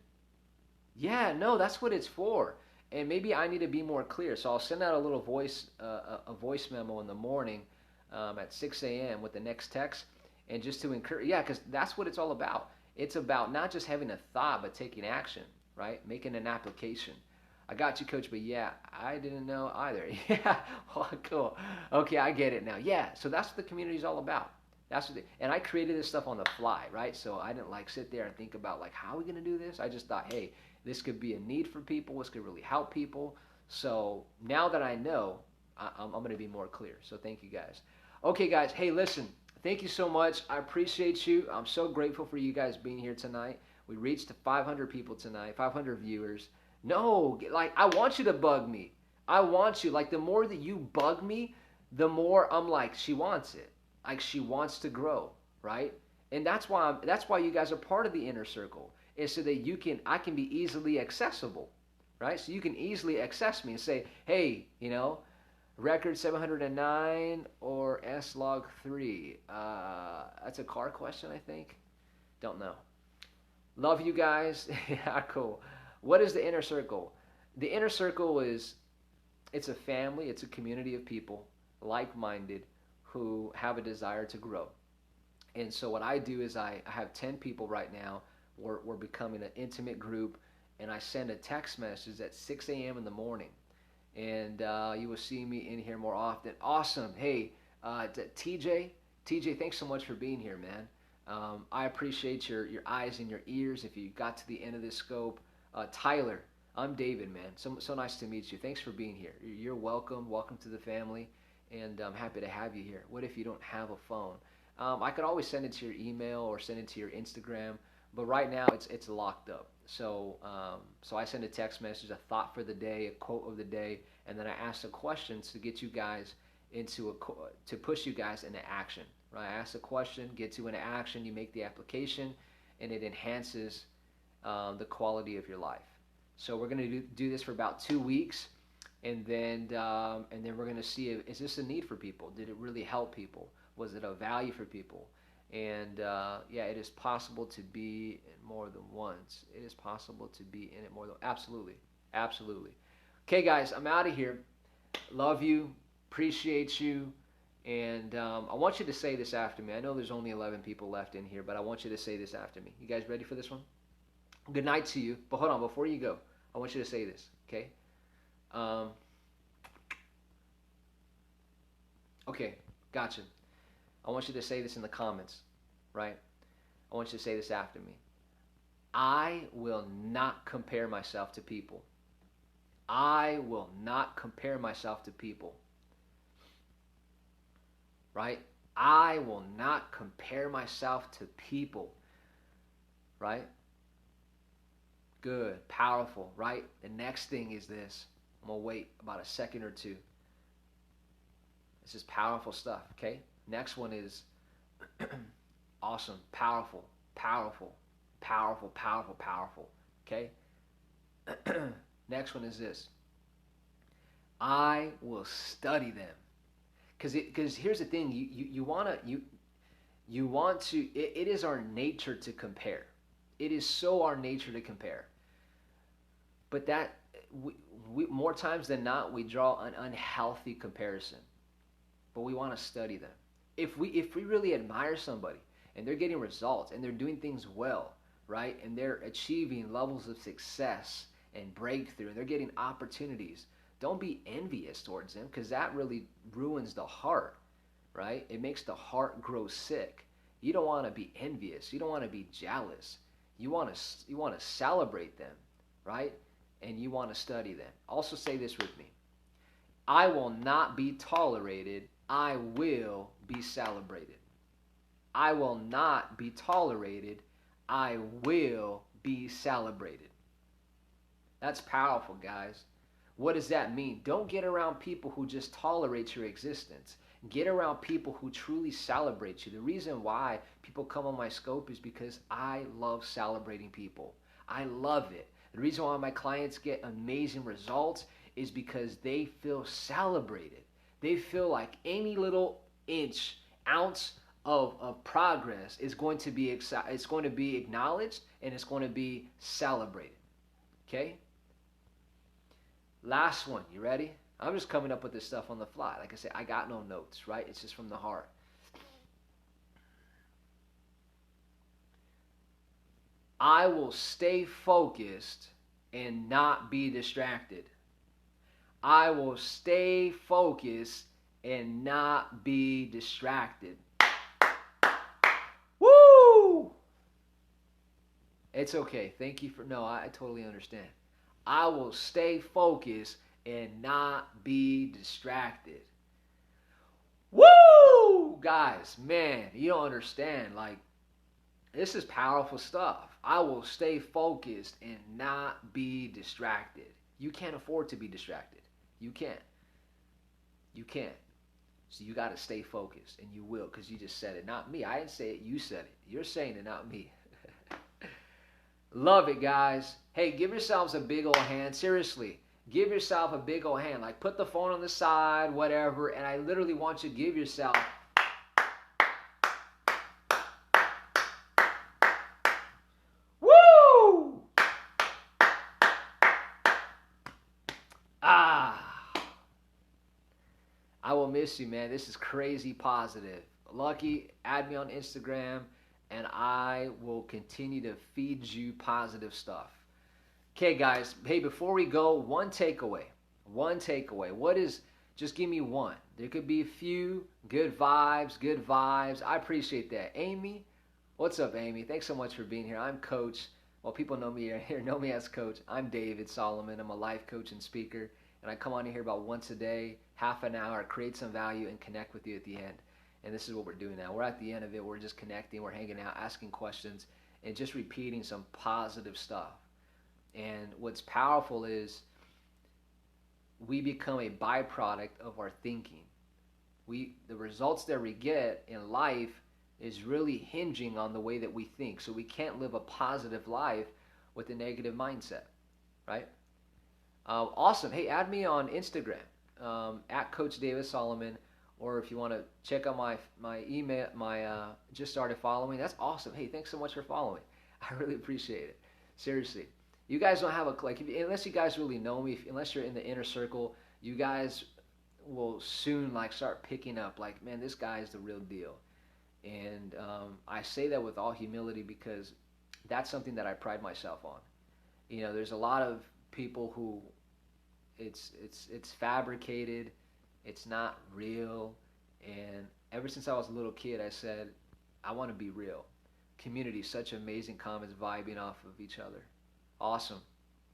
Yeah, no, that's what it's for. And maybe I need to be more clear. So I'll send out a little a voice memo in the morning at 6 a.m. with the next text, and just to encourage. Yeah, because that's what it's all about. It's about not just having a thought, but taking action, right? Making an application. I got you, Coach, but yeah, I didn't know either. Yeah, well, cool. Okay, I get it now. Yeah, so that's what the community is all about. And I created this stuff on the fly, right? So I didn't like sit there and think about like how are we gonna do this. I just thought, hey, this could be a need for people. This could really help people. So now that I know, I'm going to be more clear. So thank you guys. Okay, guys. Hey, listen. Thank you so much. I appreciate you. I'm so grateful for you guys being here tonight. We reached 500 people tonight, 500 viewers. No, like I want you to bug me. I want you. Like the more that you bug me, the more I'm like she wants it. Like she wants to grow, right? And that's why you guys are part of the inner circle. Is so that I can be easily accessible, right? So you can easily access me and say, hey, record 709 or S log 3. That's a car question, I think. Don't know. Love you guys. Yeah, cool. What is the inner circle? The inner circle it's a family, it's a community of people, like-minded, who have a desire to grow. And so what I do is I have 10 people right now. We're becoming an intimate group, and I send a text message at 6 a.m. in the morning. And you will see me in here more often. Awesome. Hey, TJ, thanks so much for being here, man. I appreciate your eyes and your ears if you got to the end of this scope. Tyler, I'm David, man. So nice to meet you. Thanks for being here. You're welcome. Welcome to the family, and I'm happy to have you here. What if you don't have a phone? I could always send it to your email or send it to your Instagram. But right now it's locked up. So I send a text message, a thought for the day, a quote of the day, and then I ask the questions to get you guys to push you guys into action. Right? I ask a question, get you into action, you make the application, and it enhances the quality of your life. So we're going to do this for about 2 weeks. and then we're going to see if, is this a need for people? Did it really help people? Was it a value for people? And yeah, it is possible to be in more than once. It is possible to be in it more than absolutely, absolutely. Okay, guys, I'm out of here. Love you, appreciate you, and I want you to say this after me. I know there's only 11 people left in here, but I want you to say this after me. You guys ready for this one? Good night to you. But hold on, before you go, I want you to say this, okay? Um, okay, gotcha. I want you to say this in the comments, right? I want you to say this after me. I will not compare myself to people. I will not compare myself to people. Right? I will not compare myself to people. Right? Good. Powerful. Right? The next thing is this. I'm going to wait about a second or two. This is powerful stuff. Okay? Next one is awesome. Powerful. Powerful. Powerful. Powerful. Powerful. Okay? Next one is this. I will study them. Because here's the thing, you want to, it is our nature to compare. It is so our nature to compare. But that, more times than not, we draw an unhealthy comparison. But we want to study them. If we really admire somebody and they're getting results and they're doing things well, right? And they're achieving levels of success and breakthrough and they're getting opportunities, don't be envious towards them, because that really ruins the heart, right? It makes the heart grow sick. You don't want to be envious. You don't want to be jealous. You want to celebrate them, right? And you want to study them. Also say this with me. I will not be tolerated. I will be celebrated. I will not be tolerated. I will be celebrated. That's powerful, guys. What does that mean? Don't get around people who just tolerate your existence. Get around people who truly celebrate you. The reason why people come on my scope is because I love celebrating people. I love it. The reason why my clients get amazing results is because they feel celebrated. They feel like any little ounce of progress is going to be acknowledged and it's going to be celebrated. Okay? Last one, you ready? I'm just coming up with this stuff on the fly. Like I said, I got no notes, right? It's just from the heart. I will stay focused and not be distracted. I will stay focused and not be distracted. Woo! It's okay. Thank you for, no, I totally understand. I will stay focused and not be distracted. Woo! Guys, man, you don't understand. Like, this is powerful stuff. I will stay focused and not be distracted. You can't afford to be distracted. You can't. You can't. So you got to stay focused, and you will, because you just said it. Not me. I didn't say it. You said it. You're saying it, not me. Love it, guys. Hey, give yourselves a big old hand. Seriously, give yourself a big old hand. Like, put the phone on the side, whatever, and I literally want you to give yourself. Woo! I will miss you, man. This is crazy positive. Lucky, add me on Instagram, and I will continue to feed you positive stuff. Okay, guys. Hey, before we go, one takeaway. One takeaway. What is, just give me one. There could be a few. Good vibes, good vibes. I appreciate that. Amy, what's up, Amy? Thanks so much for being here. I'm Coach. Well, people know me here, know me as Coach. I'm David Solomon. I'm a life coach and speaker, and I come on here about once a day, half an hour, create some value, and connect with you at the end. And this is what we're doing now. We're at the end of it. We're just connecting. We're hanging out, asking questions, and just repeating some positive stuff. And what's powerful is we become a byproduct of our thinking. The results that we get in life is really hinging on the way that we think. So we can't live a positive life with a negative mindset, right? Awesome. Hey, add me on Instagram at Coach Davis Solomon, or if you want to check out my email, my just started following. That's awesome. Hey, thanks so much for following. I really appreciate it. Seriously, you guys don't have a like unless you guys really know me, unless you're in the inner circle, you guys will soon like start picking up like, man, this guy is the real deal. And I say that with all humility because that's something that I pride myself on. You know, there's a lot of people who it's fabricated, it's not real, and ever since I was a little kid, I said I want to be real. Community, such amazing comments, vibing off of each other. Awesome,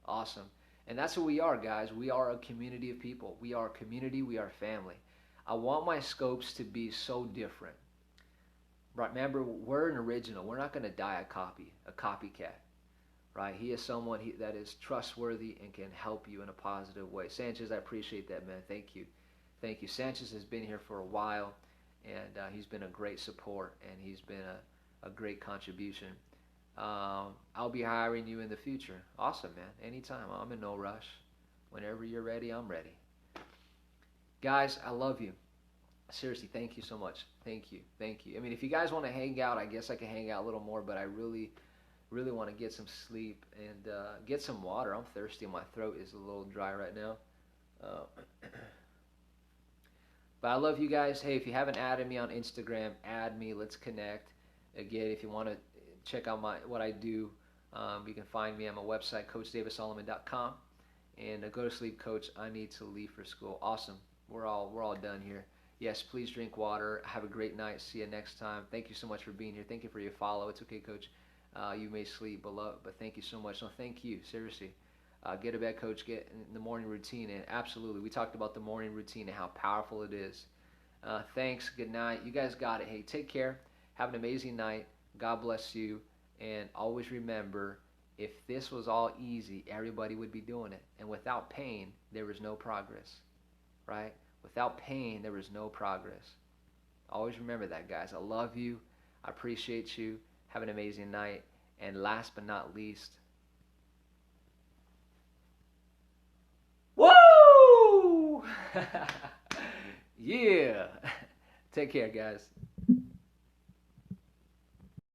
awesome, and that's who we are, guys. We are a community of people. We are community. We are family. I want my scopes to be so different. Right? Remember, we're an original. We're not going to die a copycat. Right? He is someone that is trustworthy and can help you in a positive way. Sanchez, I appreciate that, man. Thank you. Thank you. Sanchez has been here for a while, and he's been a great support, and he's been a great contribution. I'll be hiring you in the future. Awesome, man. Anytime. I'm in no rush. Whenever you're ready, I'm ready. Guys, I love you. Seriously, thank you so much. Thank you. Thank you. I mean, if you guys want to hang out, I guess I can hang out a little more, but I really want to get some sleep and get some water. I'm thirsty. My throat is a little dry right now. Uh, but I love you guys. Hey, if you haven't added me on Instagram, add me. Let's connect. Again, if you want to check out what I do, you can find me on my website, CoachDavisSolomon.com. And go to sleep, Coach. I need to leave for school. Awesome. We're all done here. Yes, please drink water. Have a great night. See you next time. Thank you so much for being here. Thank you for your follow. It's okay, Coach. You may sleep below, but thank you so much. No, thank you. Seriously. Get a bed, Coach. Get in the morning routine. And absolutely, we talked about the morning routine and how powerful it is. Thanks. Good night. You guys got it. Hey, take care. Have an amazing night. God bless you. And always remember, if this was all easy, everybody would be doing it. And without pain, there is no progress. Right? Without pain, there is no progress. Always remember that, guys. I love you. I appreciate you. Have an amazing night. And last but not least, woo! Yeah. Take care, guys.